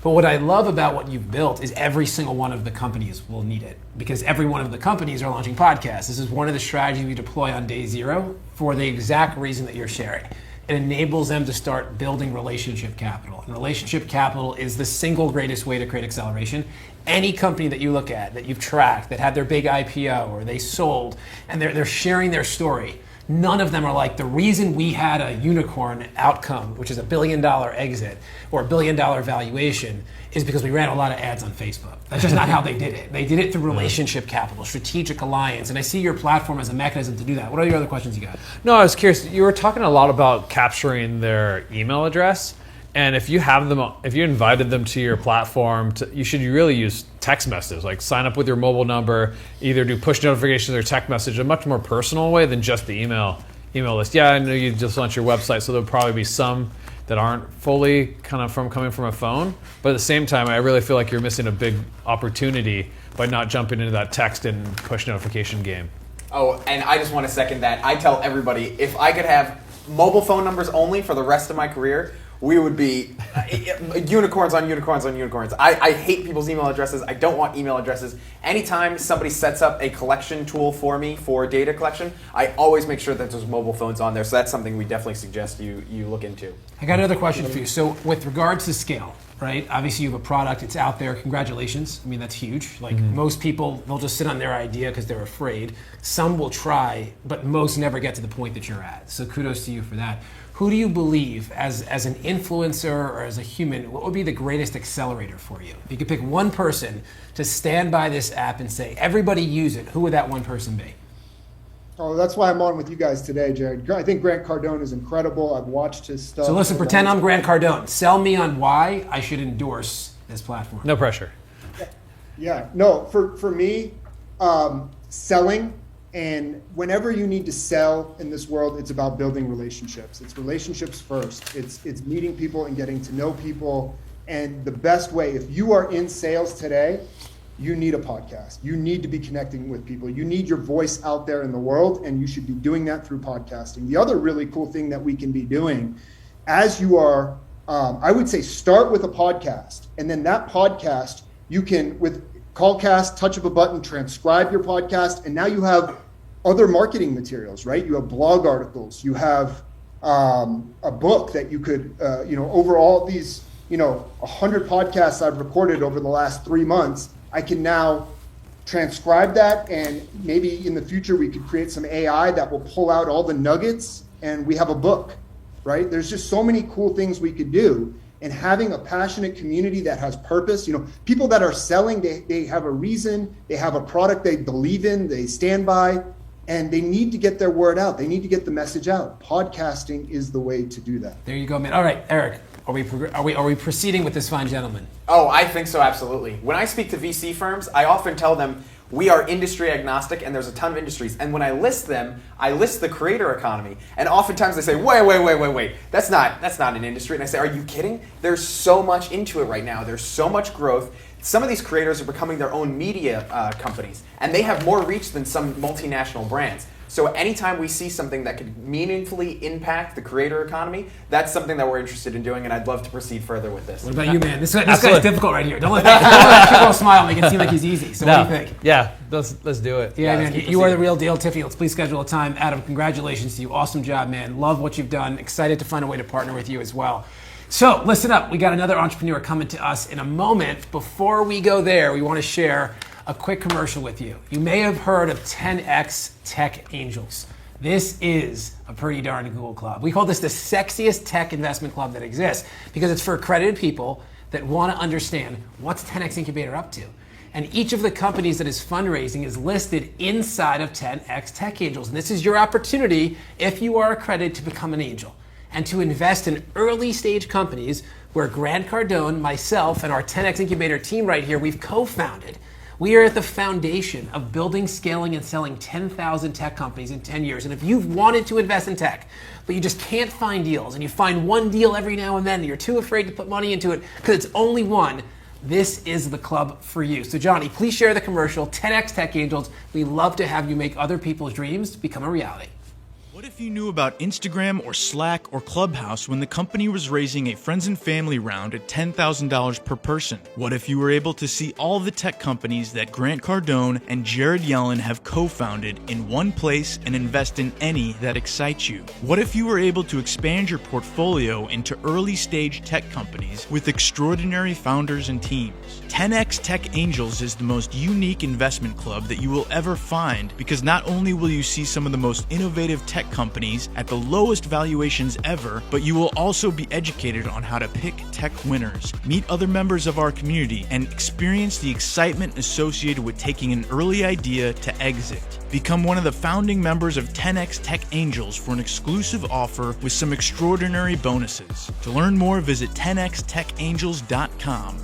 But what I love about what you've built is every single one of the companies will need it, because every one of the companies are launching podcasts. This is one of the strategies we deploy on day zero for the exact reason that you're sharing. It enables them to start building relationship capital. And relationship capital is the single greatest way to create acceleration. Any company that you look at, that you've tracked, that had their big IPO or they sold, and they're sharing their story, none of them are like, the reason we had a unicorn outcome, which is $1 billion exit or $1 billion valuation, is because we ran a lot of ads on Facebook. That's just not how they did it. They did it through relationship capital, strategic alliance, and I see your platform as a mechanism to do that. What are your other questions you got? No, I was curious. You were talking a lot about capturing their email address, and if you invited them to your platform, you should really use text messages, like sign up with your mobile number, either do push notifications or text message, a much more personal way than just the email list. Yeah, I know you just launched your website, so there'll probably be some that aren't fully kind of coming from a phone. But at the same time, I really feel like you're missing a big opportunity by not jumping into that text and push notification game. Oh, and I just want to second that. I tell everybody, if I could have mobile phone numbers only for the rest of my career, we would be unicorns on unicorns on unicorns. I hate people's email addresses. I don't want email addresses. Anytime somebody sets up a collection tool for me for data collection, I always make sure that there's mobile phones on there. So that's something we definitely suggest you look into. I got another question for you. So with regards to scale, right? Obviously you have a product, it's out there. Congratulations. I mean, that's huge. Like most people, they'll just sit on their idea because they're afraid. Some will try, but most never get to the point that you're at. So kudos to you for that. Who do you believe, as an influencer or as a human, what would be the greatest accelerator for you? If you could pick one person to stand by this app and say, everybody use it, who would that one person be? Oh, that's why I'm on with you guys today, Jared. I think Grant Cardone is incredible. I've watched his stuff. So listen, pretend I'm Grant Cardone. Sell me on why I should endorse this platform. No pressure. Yeah, no, for me, selling, and whenever you need to sell in this world, it's about building relationships. It's relationships first. It's meeting people and getting to know people. And the best way, if you are in sales today, you need a podcast. You need to be connecting with people. You need your voice out there in the world, and you should be doing that through podcasting. The other really cool thing that we can be doing as you are, I would say start with a podcast, and then that podcast, you can, with Callcast, touch of a button, transcribe your podcast, and now you have other marketing materials, right? You have blog articles, you have a book that you could, over all these, 100 podcasts I've recorded over the last 3 months, I can now transcribe that, and maybe in the future we could create some AI that will pull out all the nuggets, and we have a book, right? There's just so many cool things we could do. And having a passionate community that has purpose, people that are selling, they have a reason, they have a product they believe in, they stand by, and they need to get their word out. They need to get the message out. Podcasting is the way to do that. There you go, man. All right, Eric, are we proceeding with this fine gentleman? Oh, I think so, absolutely. When I speak to VC firms, I often tell them we are industry agnostic, and there's a ton of industries. And when I list them, I list the creator economy. And oftentimes they say, wait, that's not an industry. And I say, are you kidding? There's so much into it right now. There's so much growth. Some of these creators are becoming their own media companies, and they have more reach than some multinational brands. So anytime we see something that could meaningfully impact the creator economy, that's something that we're interested in doing, and I'd love to proceed further with this. What about you, man? This guy's difficult right here. Don't let that smile make it seem like he's easy. So what do you think? Yeah, let's do it. Yeah, man, you are the real deal, Tiffany. Let's please schedule a time. Adam, congratulations to you. Awesome job, man. Love what you've done. Excited to find a way to partner with you as well. So listen up. We got another entrepreneur coming to us in a moment. Before we go there, we want to share a quick commercial with you. You may have heard of 10X Tech Angels. This is a pretty darn cool club. We call this the sexiest tech investment club that exists because it's for accredited people that want to understand what's 10X Incubator up to. And each of the companies that is fundraising is listed inside of 10X Tech Angels. And this is your opportunity, if you are accredited, to become an angel and to invest in early stage companies where Grant Cardone, myself, and our 10X Incubator team right here, we've co-founded. We are at the foundation of building, scaling, and selling 10,000 tech companies in 10 years. And if you've wanted to invest in tech, but you just can't find deals, and you find one deal every now and then, and you're too afraid to put money into it because it's only one, this is the club for you. So Johnny, please share the commercial, 10X Tech Angels. We love to have you make other people's dreams become a reality. What if you knew about Instagram or Slack or Clubhouse when the company was raising a friends and family round at $10,000 per person? What if you were able to see all the tech companies that Grant Cardone and Jared Yellin have co-founded in one place and invest in any that excites you? What if you were able to expand your portfolio into early stage tech companies with extraordinary founders and teams? 10X Tech Angels is the most unique investment club that you will ever find because not only will you see some of the most innovative tech companies at the lowest valuations ever, but you will also be educated on how to pick tech winners, meet other members of our community, and experience the excitement associated with taking an early idea to exit. Become one of the founding members of 10X Tech Angels for an exclusive offer with some extraordinary bonuses. To learn more, visit 10xtechangels.com.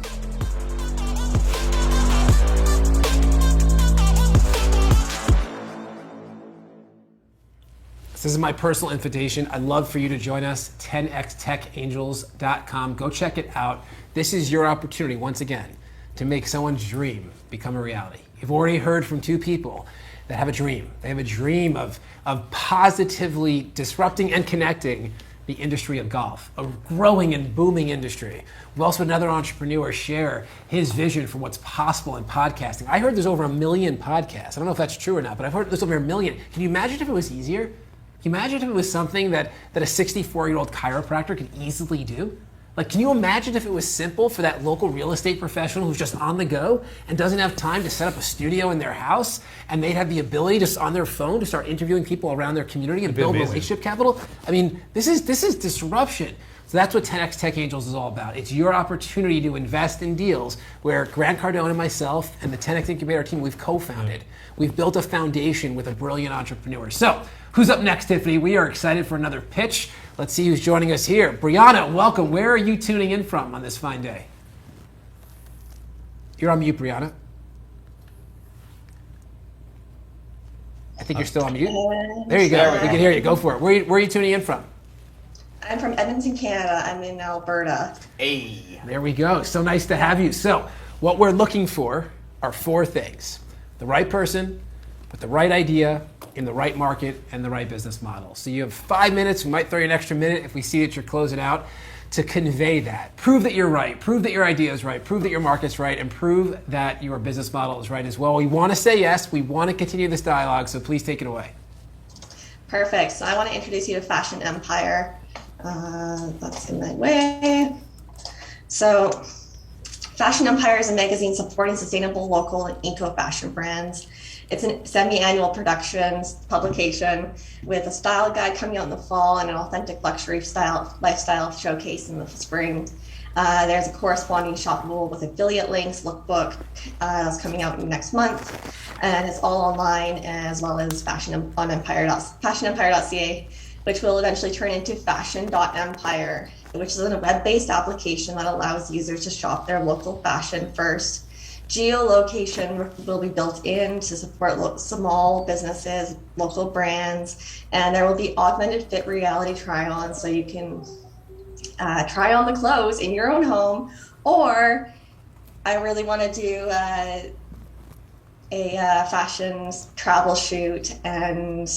this is my personal invitation. I'd love for you to join us, 10xtechangels.com. Go check it out. This is your opportunity, once again, to make someone's dream become a reality. You've already heard from two people that have a dream. They have a dream of positively disrupting and connecting the industry of golf, a growing and booming industry. We've also had another entrepreneur share his vision for what's possible in podcasting. I heard there's over 1 million podcasts. I don't know if that's true or not, but I've heard there's over 1 million. Can you imagine if it was easier? Can you imagine if it was something that a 64-year-old chiropractor could easily do? Like, can you imagine if it was simple for that local real estate professional who's just on the go and doesn't have time to set up a studio in their house, and they'd have the ability just on their phone to start interviewing people around their community and build relationship capital? I mean, this is disruption. So that's what 10X Tech Angels is all about. It's your opportunity to invest in deals where Grant Cardone and myself and the 10X Incubator team, we've co-founded. We've built a foundation with a brilliant entrepreneur. So who's up next, Tiffany? We are excited for another pitch. Let's see who's joining us here. Briana, welcome. Where are you tuning in from on this fine day? You're on mute, Briana. I think you're still on mute. There you go. We can hear you. Go for it. Where are you tuning in from? I'm from Edmonton, Canada. I'm in Alberta. Hey, there we go. So nice to have you. So what we're looking for are 4 things. The right person with the right idea in the right market and the right business model. So you have 5 minutes. We might throw you an extra minute if we see that you're closing out to convey that. Prove that you're right. Prove that your idea is right. Prove that your market's right. And prove that your business model is right as well. We want to say yes. We want to continue this dialogue. So please take it away. Perfect. So I want to introduce you to Fashion Empire. That's in my way. So Fashion Empire is a magazine supporting sustainable, local, and eco-fashion brands. It's a semi-annual publication with a style guide coming out in the fall and an authentic luxury lifestyle showcase in the spring. There's a corresponding shoppable with affiliate links, lookbook that's coming out next month, and it's all online, as well as fashionempire.ca, which will eventually turn into fashion.empire, which is a web-based application that allows users to shop their local fashion first. Geolocation will be built in to support small businesses, local brands, and there will be augmented fit reality try-on, so you can try on the clothes in your own home, or I really want to do a fashion travel shoot and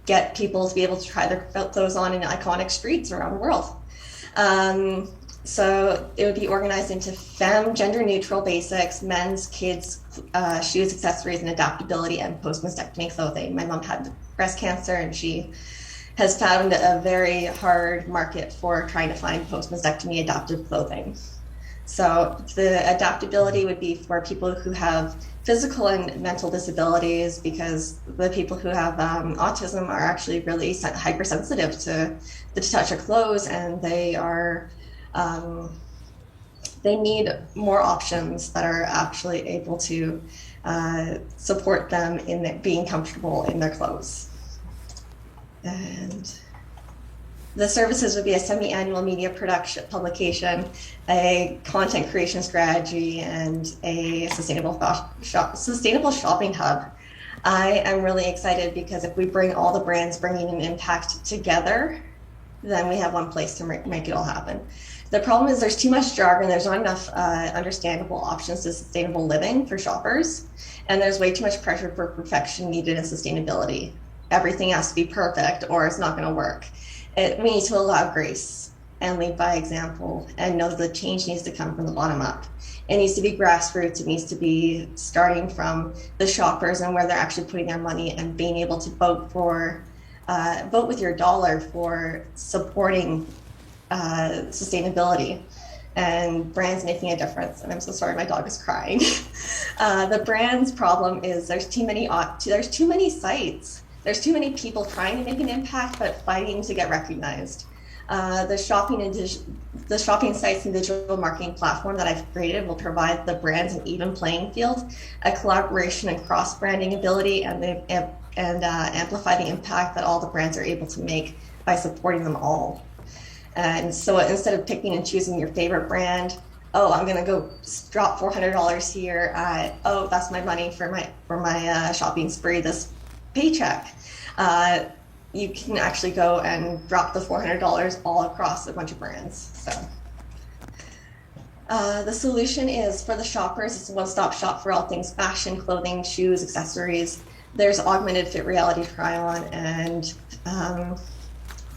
get people to be able to try their clothes on in iconic streets around the world. So it would be organized into gender neutral basics, men's, kids, shoes, accessories, and adaptability, and post-mastectomy clothing. My mom had breast cancer, and she has found a very hard market for trying to find post-mastectomy adaptive clothing. So the adaptability would be for people who have physical and mental disabilities, because the people who have autism are actually really hypersensitive to the touch of clothes, and they are they need more options that are actually able to support them in being comfortable in their clothes. And the services would be a semi-annual media production publication, a content creation strategy, and a sustainable shopping hub. I am really excited because if we bring all the brands bringing an impact together, then we have one place to make it all happen. The problem is there's too much jargon, there's not enough understandable options to sustainable living for shoppers, and there's way too much pressure for perfection needed in sustainability. Everything has to be perfect or it's not going to work. We need to allow grace and lead by example and know that the change needs to come from the bottom up. It needs to be grassroots. It needs to be starting from the shoppers and where they're actually putting their money, and being able to vote with your dollar for supporting sustainability and brands making a difference. And I'm so sorry, my dog is crying. The brand's problem is there's too many sites. There's too many people trying to make an impact but fighting to get recognized. The shopping sites and digital marketing platform that I've created will provide the brands an even playing field, a collaboration and cross-branding ability, and amplify the impact that all the brands are able to make by supporting them all. And so instead of picking and choosing your favorite brand, I'm going to go drop $400 here. That's my money for my shopping spree this paycheck. you can actually go and drop the $400 all across a bunch of brands. So the solution is for the shoppers. It's a one-stop shop for all things fashion, clothing, shoes, accessories. There's augmented fit reality try-on and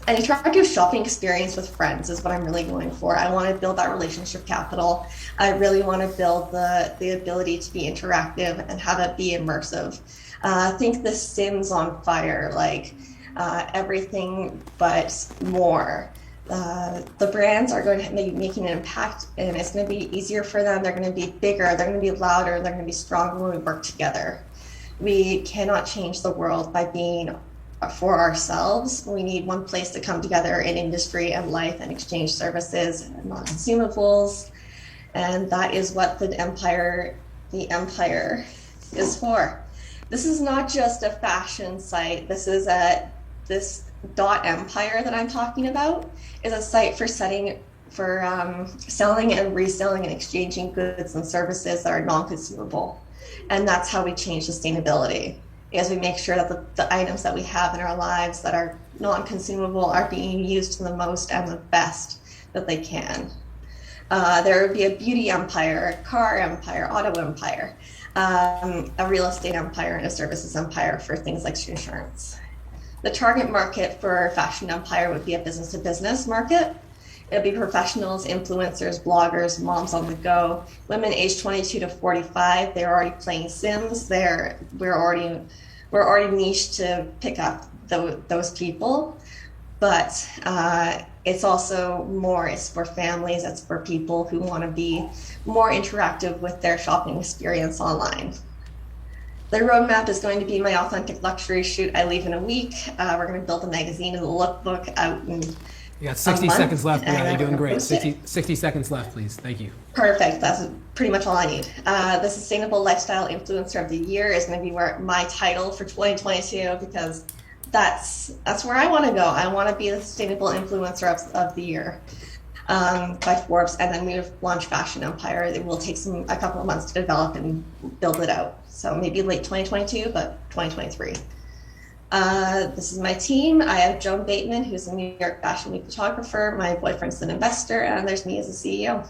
an attractive shopping experience with friends is what I'm really going for. I want to build that relationship capital. I really want to build the ability to be interactive and have it be immersive. Think The Sims on fire, like everything but more. The brands are going to be making an impact, and it's going to be easier for them. They're going to be bigger, they're going to be louder, they're going to be stronger when we work together. We cannot change the world by being for ourselves. We need one place to come together in industry and life and exchange services and non-consumables. And that is what the empire is for. This is not just a fashion site. This .empire that I'm talking about is a site for selling and reselling and exchanging goods and services that are non-consumable. And that's how we change sustainability, is we make sure that the items that we have in our lives that are non-consumable are being used to the most and the best that they can. There would be a beauty empire, a car empire, auto empire, a real estate empire, and a services empire for things like insurance. The target market for fashion empire would be a business-to-business market. It would be professionals, influencers, bloggers, moms on the go, women aged 22 to 45. They're already playing Sims. We're already niched to pick up those people, but it's also more. It's for families. It's for people who want to be more interactive with their shopping experience online. The roadmap is going to be my authentic luxury shoot. I leave in a week. We're going to build a magazine and a lookbook out in You got 60 seconds left. Yeah, you're doing great. 60 seconds left, please. Thank you. Perfect. That's pretty much all I need. The Sustainable Lifestyle Influencer of the Year is going to be my title for 2022, because that's where I want to go. I want to be the Sustainable Influencer of the Year by Forbes, and then we launch Fashion Empire. It will take a couple of months to develop and build it out. So maybe late 2022, but 2023. This is my team. I have Joan Bateman, who's a New York Fashion Week photographer. My boyfriend's an investor, and there's me as a CEO.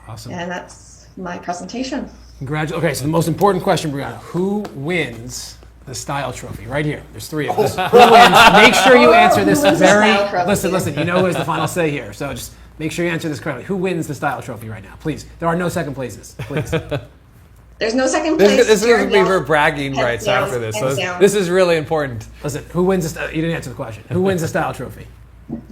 Awesome. And that's my presentation. Congratulations. Okay, so the most important question, Briana: who wins the style trophy? Right here. There's three of us. Who wins? Make sure you answer this very. Listen. You know who has the final say here. So just make sure you answer this correctly. Who wins the style trophy right now? Please. There are no second places. Please. There's no second place. This is going to be for bragging rights after this. So this is really important. Listen, who wins the you didn't answer the question. Who wins the style trophy?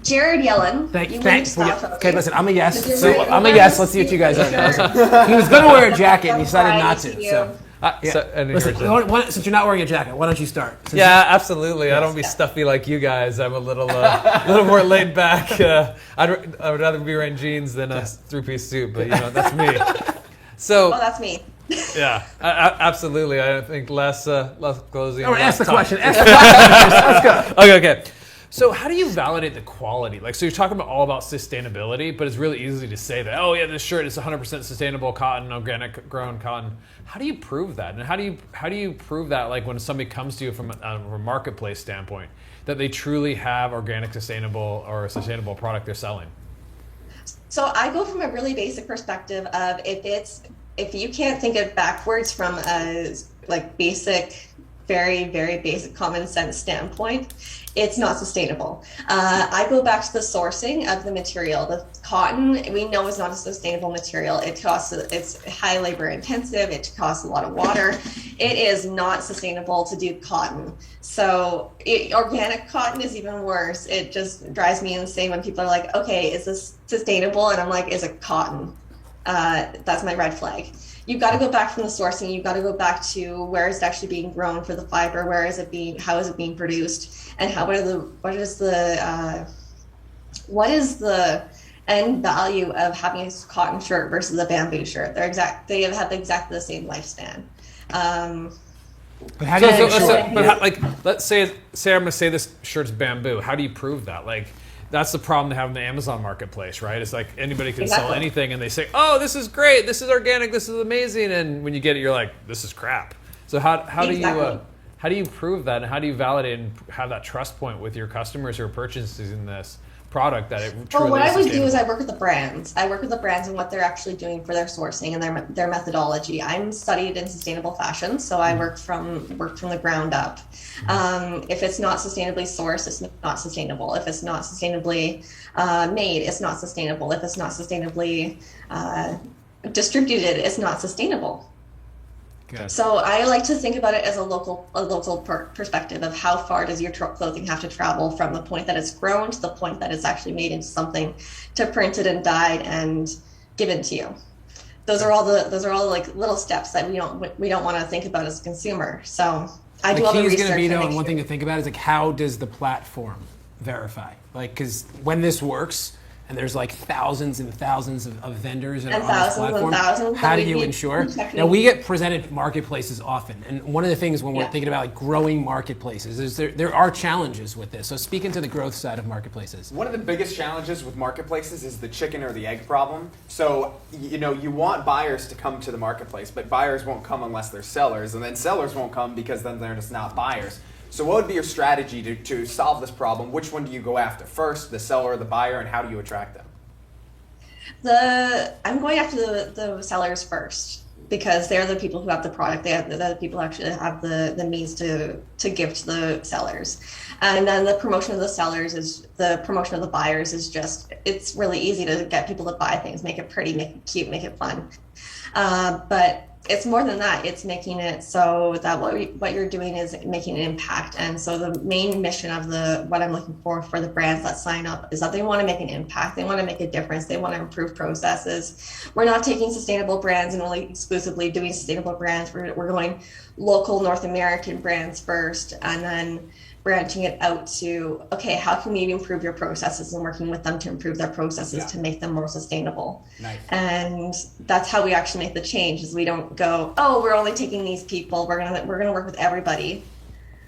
Jared Yellin. Thanks. Okay, listen, I'm a yes. So I'm a yes. Let's see what you guys are now. He was going to wear a jacket and he decided not to. So. Listen, since you're not wearing a jacket, why don't you start? Absolutely. Yes. I don't be stuffy like you guys. I'm a little more laid back. I would rather be wearing jeans than a three-piece suit, but that's me. So. Oh, that's me. Yeah, absolutely. I think less closing. Ask the question. Let's go. Okay. So how do you validate the quality? So you're talking all about sustainability, but it's really easy to say that, this shirt is 100% sustainable cotton, organic grown cotton. How do you prove that? And how do you prove that, when somebody comes to you from a marketplace standpoint, that they truly have organic, sustainable, or a sustainable product they're selling? So I go from a really basic perspective of if you can't think of backwards from a basic, very, very basic common sense standpoint, it's not sustainable. I go back to the sourcing of the material. The cotton, we know, is not a sustainable material. It's high labor intensive. It costs a lot of water. It is not sustainable to do cotton. So organic cotton is even worse. It just drives me insane when people are like, okay, is this sustainable? And I'm like, is it cotton? That's my red flag. You've got to go back from the sourcing. You've got to go back to where is it actually being grown for the fiber, how is it being produced, and what is the end value of having a cotton shirt versus a bamboo shirt? They have exactly the same lifespan. But let's say I'm going to say this shirt's bamboo. How do you prove that? That's the problem they have in the Amazon marketplace, right? It's like anybody can sell anything and they say, oh, this is great, this is organic, this is amazing. And when you get it, you're like, this is crap. So how How do you prove that, and how do you validate and have that trust point with your customers who are purchasing this product that it truly Well, what is I would do is sustainable? I work with the brands. I work with the brands and what they're actually doing for their sourcing and their methodology. I'm studied in sustainable fashion, so I work from the ground up. If it's not sustainably sourced, it's not sustainable. If it's not sustainably made, it's not sustainable. If it's not sustainably distributed, it's not sustainable. Good. So I like to think about it as a local perspective of how far does your clothing have to travel from the point that it's grown to the point that it's actually made into something, to printed and dyed and given to you. Those are all like little steps that we don't want to think about as a consumer. So I do all the The key is research. going to be, and though, make one sure- thing to think about is like, how does the platform verify? Like, because when this works, and there's like thousands and thousands of vendors on And this thousands and platform, thousands, how so do we'd you be ensure? checking- Now, we get presented marketplaces often, and one of the things when we're Yeah. thinking about like growing marketplaces is there are challenges with this. So speak into the growth side of marketplaces. One of the biggest challenges with marketplaces is the chicken or the egg problem. So, you want buyers to come to the marketplace, but buyers won't come unless they're sellers, and then sellers won't come because then they're just not buyers. So what would be your strategy to solve this problem? Which one do you go after first, the seller or the buyer, and how do you attract them? I'm going after the sellers first, because they're the people who have the product. They're the people who actually have the means to give to the sellers. And then the promotion of the sellers is the promotion of the buyers is just, it's really easy to get people to buy things, make it pretty, make it cute, make it fun. But it's more than that. It's making it so that what you're doing is making an impact. And so the main mission of what I'm looking for the brands that sign up is that they want to make an impact. They want to make a difference. They want to improve processes. We're not taking sustainable brands and only exclusively doing sustainable brands. We're going local North American brands first, and then branching it out to, okay, how can we improve your processes, and working with them to improve their processes to make them more sustainable. Nice. And that's how we actually make the change. Is we don't go, oh, we're only taking these people. We're gonna work with everybody.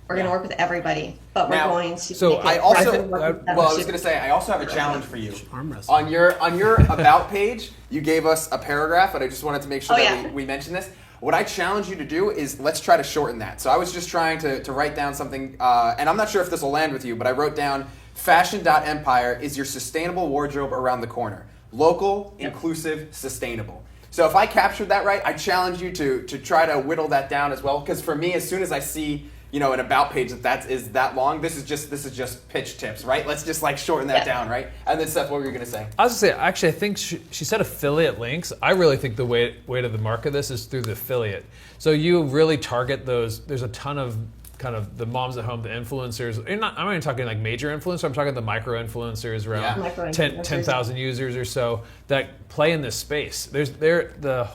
We're gonna work with everybody, but Now, we're going to. so make it I also, work with them well, I was too. going to say, I also have a challenge for you. Arm wrestle. On your about page, you gave us a paragraph, and I just wanted to make sure Oh, that yeah. we mention this. What I challenge you to do is let's try to shorten that. So I was just trying to write down something, and I'm not sure if this will land with you, but I wrote down fashion.empire is your sustainable wardrobe around the corner. Local, inclusive, sustainable. So if I captured that right, I challenge you to try to whittle that down as well. Because for me, as soon as I see an about page that is that long, this is just pitch tips, right? Let's just like shorten that down, right? And then Seth, what were you gonna say? I was gonna say, actually, I think she said affiliate links. I really think the way to the market this is through the affiliate. So you really target those. There's a ton of kind of the moms at home, the influencers. I'm not even talking like major influencers. I'm talking the micro influencers around Yeah. Micro 10,000 users or so that play in this space. The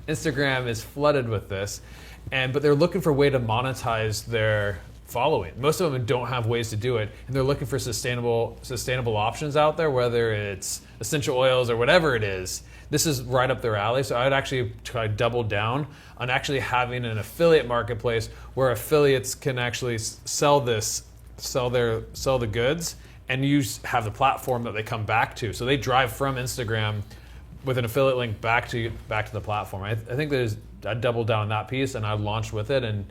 Instagram is flooded with this, but they're looking for a way to monetize their following. Most of them don't have ways to do it, and they're looking for sustainable options out there, whether it's essential oils or whatever it is. This is right up their alley. So I'd actually try to double down on actually having an affiliate marketplace where affiliates can actually sell the goods, and you have the platform that they come back to. So they drive from Instagram with an affiliate link back to the platform. I think I'd double down on that piece, and I'd launch with it, and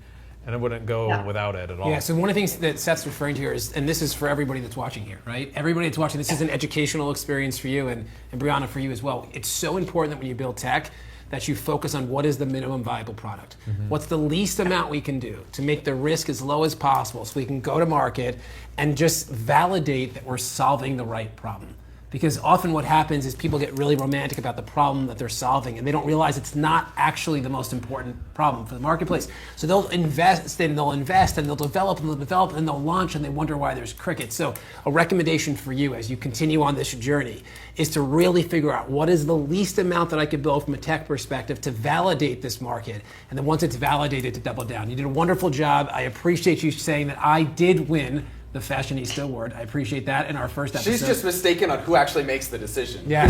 it wouldn't go without it at all. Yeah, so one of the things that Seth's referring to here is, and this is for everybody that's watching here, right? Everybody that's watching, this is an educational experience for you, and Briana, for you as well. It's so important that when you build tech, that you focus on what is the minimum viable product. What's the least amount we can do to make the risk as low as possible so we can go to market and just validate that we're solving the right problem. Because often what happens is people get really romantic about the problem that they're solving, and they don't realize it's not actually the most important problem for the marketplace. So they'll invest and they'll develop and they'll launch, and they wonder why there's crickets. So a recommendation for you as you continue on this journey is to really figure out what is the least amount that I could build from a tech perspective to validate this market. And then once it's validated, to double down. You did a wonderful job. I appreciate you saying that I did win the Fashionista Award. I appreciate that in our first episode. She's just mistaken on who actually makes the decision. Yeah.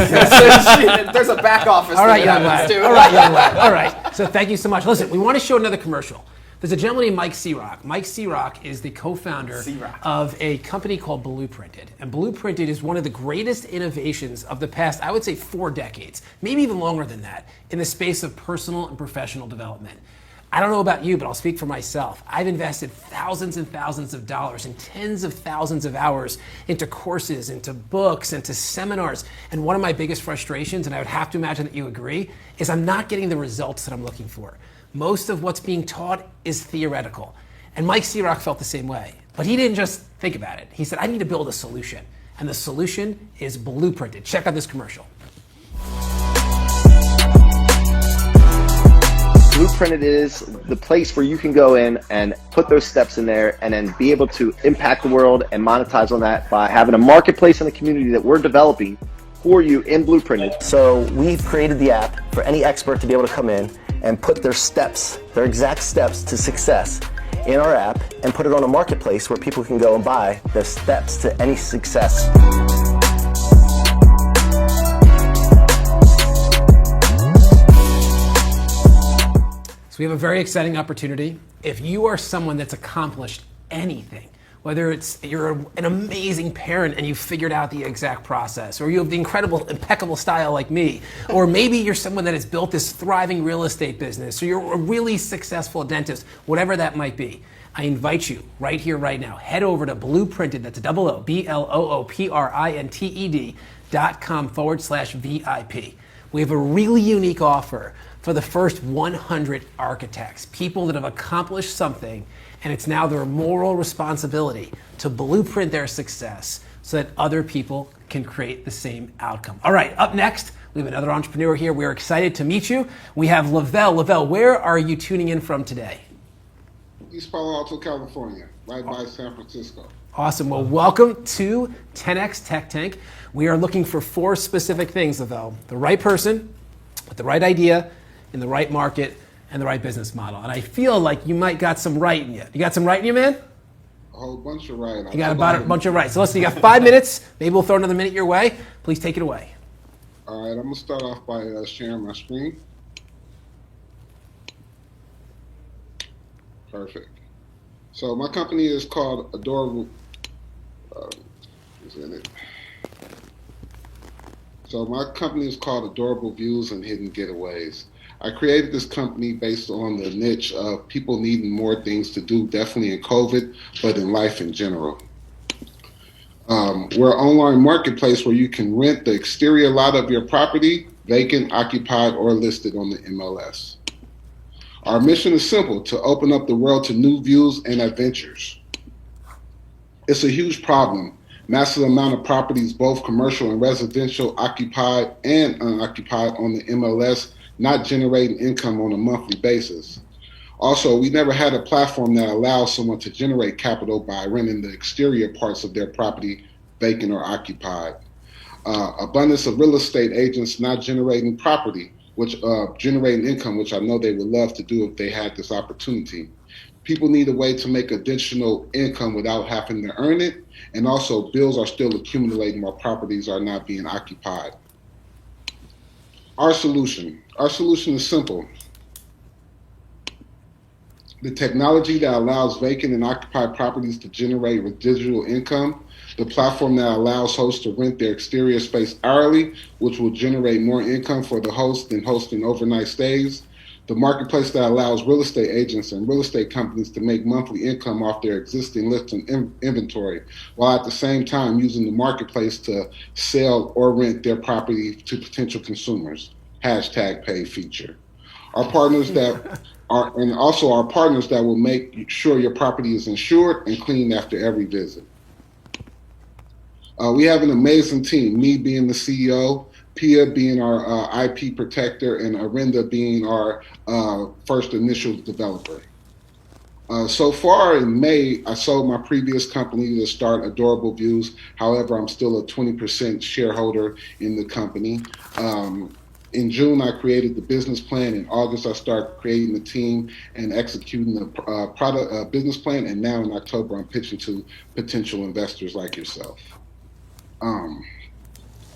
There's a back office. All right, thing that young happens lad. too. All right, young lad. All right. So thank you so much. Listen, we want to show another commercial. There's a gentleman named Mike Searock. Mike Searock is the co-founder of a company called Blueprinted. And Blueprinted is one of the greatest innovations of the past, I would say 4 decades, maybe even longer than that, in the space of personal and professional development. I don't know about you, but I'll speak for myself. I've invested thousands and thousands of dollars and tens of thousands of hours into courses, into books, into seminars. And one of my biggest frustrations, and I would have to imagine that you agree, is I'm not getting the results that I'm looking for. Most of what's being taught is theoretical. And Mike Searock felt the same way. But he didn't just think about it. He said, I need to build a solution. And the solution is blueprinted. Check out this commercial. Blueprinted is the place where you can go in and put those steps in there and then be able to impact the world and monetize on that by having a marketplace in the community that we're developing for you in Blueprinted. So we've created the app for any expert to be able to come in and put their steps, their exact steps to success in our app and put it on a marketplace where people can go and buy their steps to any success. So we have a very exciting opportunity. If you are someone that's accomplished anything, whether it's you're an amazing parent and you figured out the exact process, or you have the incredible, impeccable style like me, or maybe you're someone that has built this thriving real estate business, or you're a really successful dentist, whatever that might be, I invite you right here, right now, head over to Blueprinted, that's BLOOPRINTED.com/VIP. We have a really unique offer for the first 100 architects, people that have accomplished something, and it's now their moral responsibility to blueprint their success so that other people can create the same outcome. All right, up next, we have another entrepreneur here. We're excited to meet you. We have Lavell. Lavell, where are you tuning in from today? East Palo Alto, California, right by San Francisco. Awesome. Well, welcome to 10X Tech Tank. We are looking for 4 specific things, Lavell. The right person, with the right idea, in the right market, and the right business model. And I feel like you might got some right in you. You got some right in you, man? A whole bunch of right. You got about a bunch of right. So listen, you got 5 minutes. Maybe we'll throw another minute your way. Please take it away. All right, I'm going to start off by sharing my screen. Perfect. So my company is called Adorable. So my company is called Adorable Views and Hidden Getaways. I created this company based on the niche of people needing more things to do, definitely in COVID, but in life in general. We're an online marketplace where you can rent the exterior lot of your property, vacant, occupied, or listed on the MLS. Our mission is simple: to open up the world to new views and adventures. It's a huge problem. Massive amount of properties, both commercial and residential, occupied and unoccupied on the MLS, not generating income on a monthly basis. Also, we never had a platform that allows someone to generate capital by renting the exterior parts of their property, vacant or occupied. Abundance of real estate agents not generating property, which generating income, which I know they would love to do if they had this opportunity. People need a way to make additional income without having to earn it, and also bills are still accumulating while properties are not being occupied. Our solution is simple. The technology that allows vacant and occupied properties to generate residual income, the platform that allows hosts to rent their exterior space hourly, which will generate more income for the host than hosting overnight stays, the marketplace that allows real estate agents and real estate companies to make monthly income off their existing list and inventory, while at the same time using the marketplace to sell or rent their property to potential consumers. #paid feature. Our partners that are, and also our partners that will make sure your property is insured and cleaned after every visit. We have an amazing team, me being the CEO, Pia being our IP protector, and Arinda being our first initial developer. So far in May, I sold my previous company to start Adorable Views. However, I'm still a 20% shareholder in the company. In June, I created the business plan. In August, I started creating the team and executing the business plan. And now in October, I'm pitching to potential investors like yourself.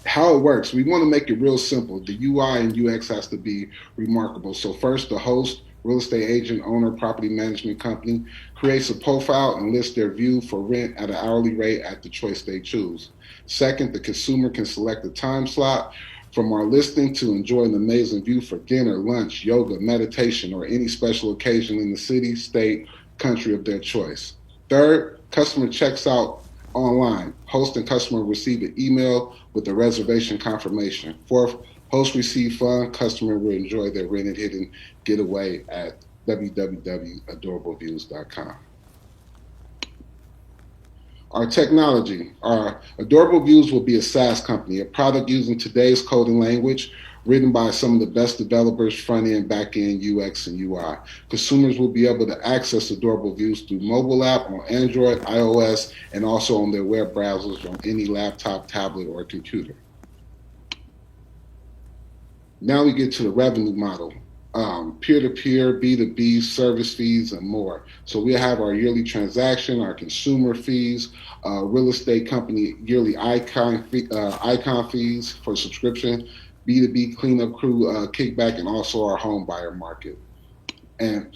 How it works, we want to make it real simple. The UI and UX has to be remarkable. So first, the host, real estate agent, owner, property management company, creates a profile and lists their view for rent at an hourly rate at the choice they choose. Second, the consumer can select a time slot From our listing to enjoy an amazing view for dinner, lunch, yoga, meditation, or any special occasion in the city, state, country of their choice. Third, customer checks out online. Host and customer receive an email with a reservation confirmation. Fourth, host receive fund. Customer will enjoy their rented hidden getaway at www.adorableViews.com. Our technology. Our Adorable Views will be a SaaS company, a product using today's coding language, written by some of the best developers, front-end, back-end, UX, and UI. Consumers will be able to access Adorable Views through mobile app on Android, iOS, and also on their web browsers on any laptop, tablet, or computer. Now we get to the revenue model. Peer-to-peer, B2B, service fees, and more. So we have our yearly transaction, our consumer fees, real estate company yearly icon fees for subscription, B2B cleanup crew kickback, and also our home buyer market, and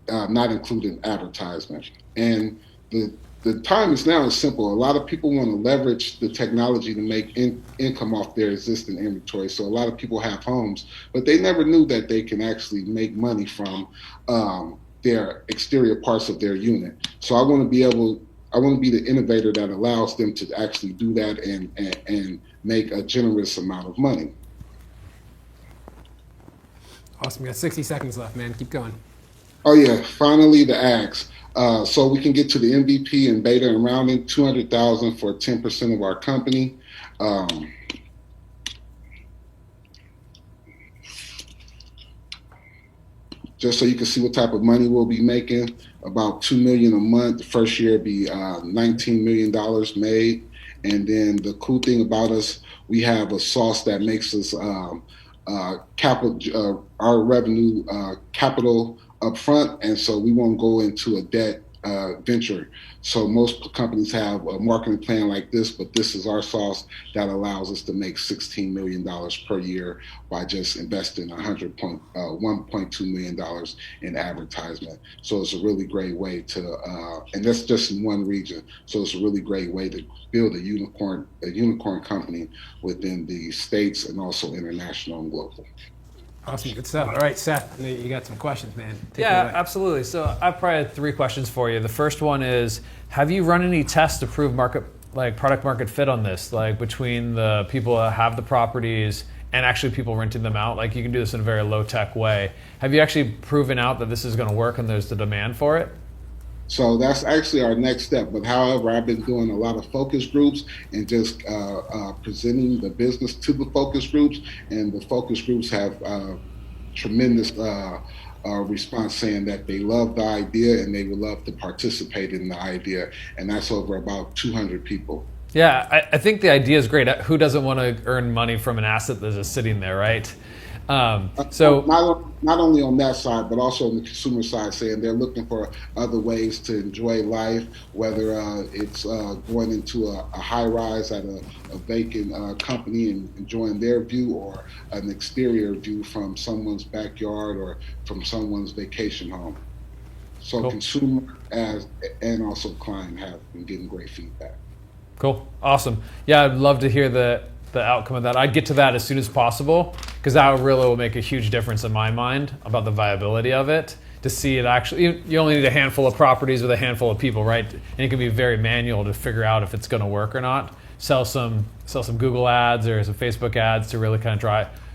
not including advertisement. And the time is now is simple. A lot of people want to leverage the technology to make income off their existing inventory. So a lot of people have homes, but they never knew that they can actually make money from their exterior parts of their unit. So I want to be the innovator that allows them to actually do that and make a generous amount of money. Awesome. We got 60 seconds left, man. Keep going. Oh yeah, finally the ads. So we can get to the MVP and beta and rounding, $200,000 for 10% of our company. Just so you can see what type of money we'll be making, about $2 million a month. The first year be $19 million made. And then the cool thing about us, we have a sauce that makes us our revenue capital up front, and so we won't go into a debt venture. So most companies have a marketing plan like this, but this is our sauce that allows us to make $16 million per year by just investing $1.2 million in advertisement. So it's a really great way to, and that's just in one region. So it's a really great way to build a unicorn company within the states and also international and global. Awesome, good stuff. All right, Seth, you got some questions, man. Take it Yeah, away. absolutely. So I probably had 3 questions for you. The first one is, have you run any tests to prove product market fit on this, like between the people that have the properties and actually people renting them out? Like you can do this in a very low tech way. Have you actually proven out that this is going to work and there's the demand for it? So that's actually our next step. But however, I've been doing a lot of focus groups and just presenting the business to the focus groups. And the focus groups have tremendous response saying that they love the idea and they would love to participate in the idea. And that's over about 200 people. Yeah, I think the idea is great. Who doesn't want to earn money from an asset that's just sitting there, right? So not only on that side, but also on the consumer side, saying they're looking for other ways to enjoy life, whether it's going into a high rise at a vacant company and enjoying their view, or an exterior view from someone's backyard or from someone's vacation home. So cool. Consumer and also client have been getting great feedback. Cool, awesome. Yeah, I'd love to hear the outcome of that. I'd get to that as soon as possible, because that really will make a huge difference in my mind about the viability of it. To see it actually, you only need a handful of properties with a handful of people, right? And it can be very manual to figure out if it's going to work or not. Sell some Google ads or some Facebook ads to really kind of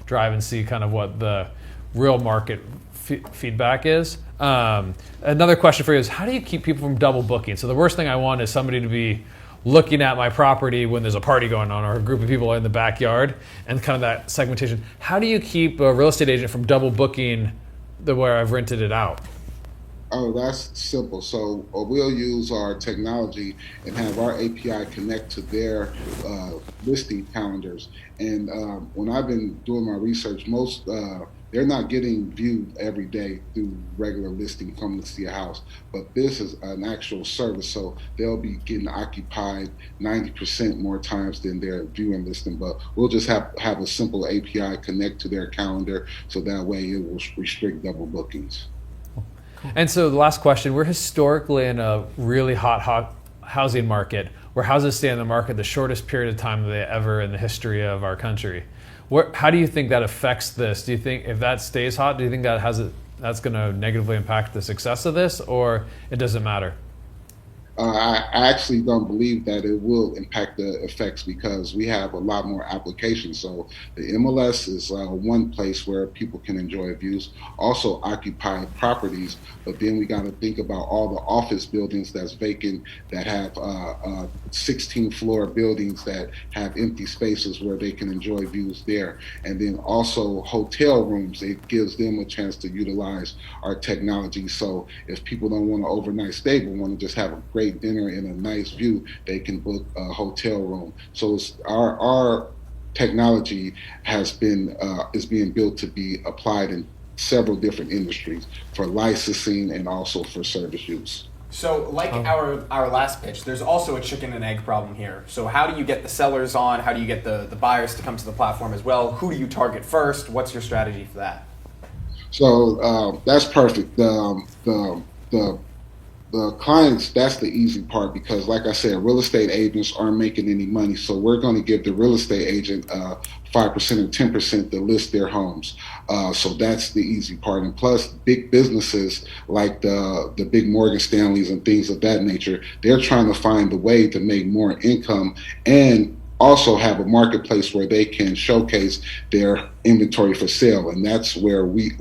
drive and see kind of what the real market feedback is. Another question for you is, how do you keep people from double booking? So the worst thing I want is somebody to be looking at my property when there's a party going on or a group of people in the backyard, and kind of that segmentation. How do you keep a real estate agent from double booking where I've rented it out? Oh, that's simple. So we'll use our technology and have our API connect to their listing calendars. And when I've been doing my research, most they're not getting viewed every day through regular listing coming to see a house, but this is an actual service, so they'll be getting occupied 90% more times than their viewing listing. But we'll just have a simple API connect to their calendar, so that way it will restrict double bookings. And so the last question, we're historically in a really hot housing market where houses stay on the market the shortest period of time that they ever in the history of our country. How do you think that affects this? Do you think if that stays hot, do you think that that's going to negatively impact the success of this, or it doesn't matter? I actually don't believe that it will impact the effects because we have a lot more applications. So the MLS is one place where people can enjoy views, also occupied properties, but then we got to think about all the office buildings that's vacant, that have 16-floor buildings that have empty spaces where they can enjoy views there. And then also hotel rooms, it gives them a chance to utilize our technology. So if people don't want an overnight stay but want to just have a great dinner in a nice view, they can book a hotel room. So our technology is being built to be applied in several different industries for licensing and also for service use. So like our last pitch, there's also a chicken and egg problem here. So how do you get the sellers on? How do you get the buyers to come to the platform as well? Who do you target first? What's your strategy for that? So that's perfect. The clients, that's the easy part because, like I said, real estate agents aren't making any money. So we're going to give the real estate agent 5% or 10% to list their homes. So that's the easy part. And plus, big businesses like the big Morgan Stanleys and things of that nature, they're trying to find a way to make more income and also have a marketplace where they can showcase their inventory for sale, and that's where we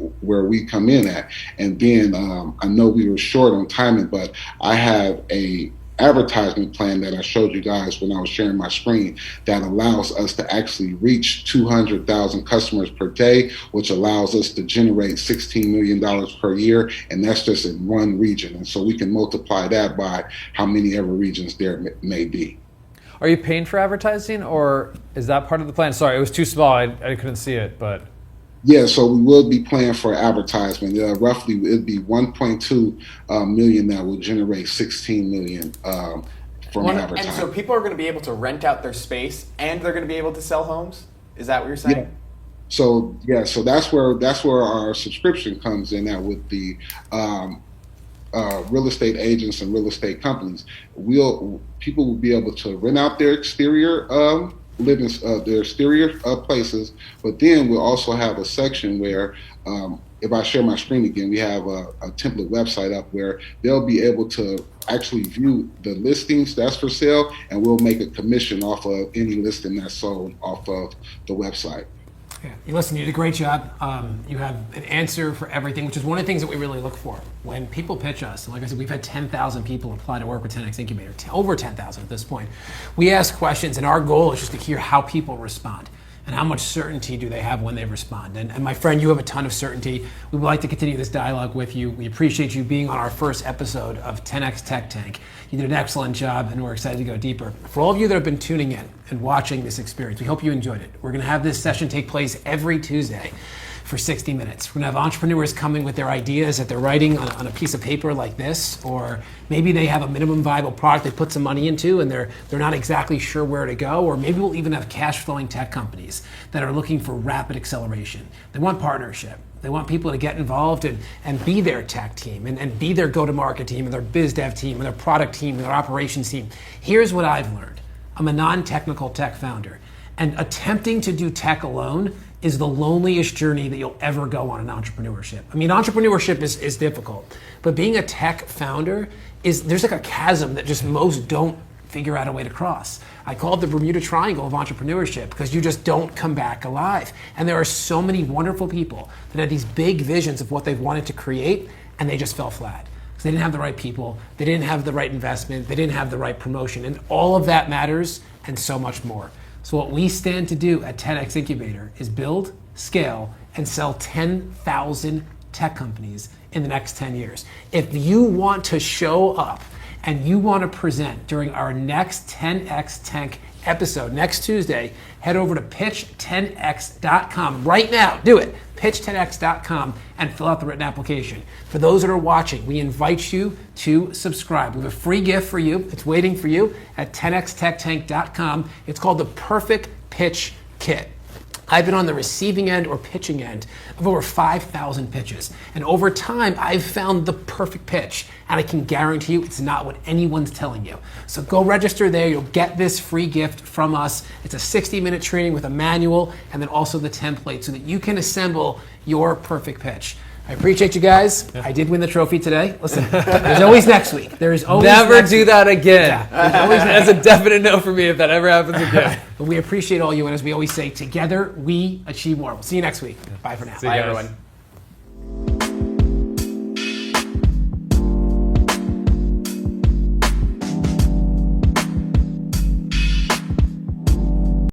come in at. And then I know we were short on timing, but I have a advertisement plan that I showed you guys when I was sharing my screen that allows us to actually reach 200,000 customers per day, which allows us to generate $16 million per year, and that's just in one region. And so we can multiply that by how many ever regions there may be. Are you paying for advertising, or is that part of the plan? Sorry, it was too small. I couldn't see it, but. Yeah, so we will be paying for advertisement. Roughly, it'd be 1.2 million that will generate 16 million from advertising. And so people are going to be able to rent out their space, and they're going to be able to sell homes. Is that what you're saying? Yeah. So that's where our subscription comes in at with the real estate agents and real estate companies. People will be able to rent out their exterior places, but then we'll also have a section where if I share my screen again, we have a template website up where they'll be able to actually view the listings that's for sale, and we'll make a commission off of any listing that's sold off of the website. Yeah. Listen, you did a great job. You have an answer for everything, which is one of the things that we really look for. When people pitch us, and like I said, we've had 10,000 people apply to work with 10X Incubator, over 10,000 at this point. We ask questions, and our goal is just to hear how people respond and how much certainty do they have when they respond. And my friend, you have a ton of certainty. We would like to continue this dialogue with you. We appreciate you being on our first episode of 10X Tech Tank. You did an excellent job, and we're excited to go deeper. For all of you that have been tuning in and watching this experience, we hope you enjoyed it. We're going to have this session take place every Tuesday for 60 minutes. We're going to have entrepreneurs coming with their ideas that they're writing on a piece of paper like this, or maybe they have a minimum viable product they put some money into and they're not exactly sure where to go, or maybe we'll even have cash flowing tech companies that are looking for rapid acceleration. They want partnership. They want people to get involved and be their tech team and be their go-to-market team and their biz dev team and their product team and their operations team. Here's what I've learned. I'm a non-technical tech founder, and attempting to do tech alone is the loneliest journey that you'll ever go on in entrepreneurship. I mean, entrepreneurship is difficult, but being a tech founder there's like a chasm that just most don't figure out a way to cross. I call it the Bermuda Triangle of entrepreneurship because you just don't come back alive. And there are so many wonderful people that had these big visions of what they wanted to create, and they just fell flat. Because they didn't have the right people, they didn't have the right investment, they didn't have the right promotion, and all of that matters and so much more. So what we stand to do at 10X Incubator is build, scale, and sell 10,000 tech companies in the next 10 years. If you want to show up and you want to present during our next 10X Tank episode next Tuesday, head over to pitch10x.com right now. Do it. Pitch10x.com and fill out the written application. For those that are watching, we invite you to subscribe. We have a free gift for you. It's waiting for you at 10xtechtank.com. It's called the Perfect Pitch Kit. I've been on the receiving end or pitching end of over 5,000 pitches. And over time, I've found the perfect pitch. And I can guarantee you it's not what anyone's telling you. So go register there. You'll get this free gift from us. It's a 60-minute training with a manual and then also the template so that you can assemble your perfect pitch. I appreciate you guys. I did win the trophy today. Listen, there's always next week. There is always Never next do week. that again. Yeah, there's always That's a definite no for me if that ever happens again. But we appreciate all you, and as we always say, together we achieve more. We'll see you next week. Bye for now. See you Bye, guys. everyone.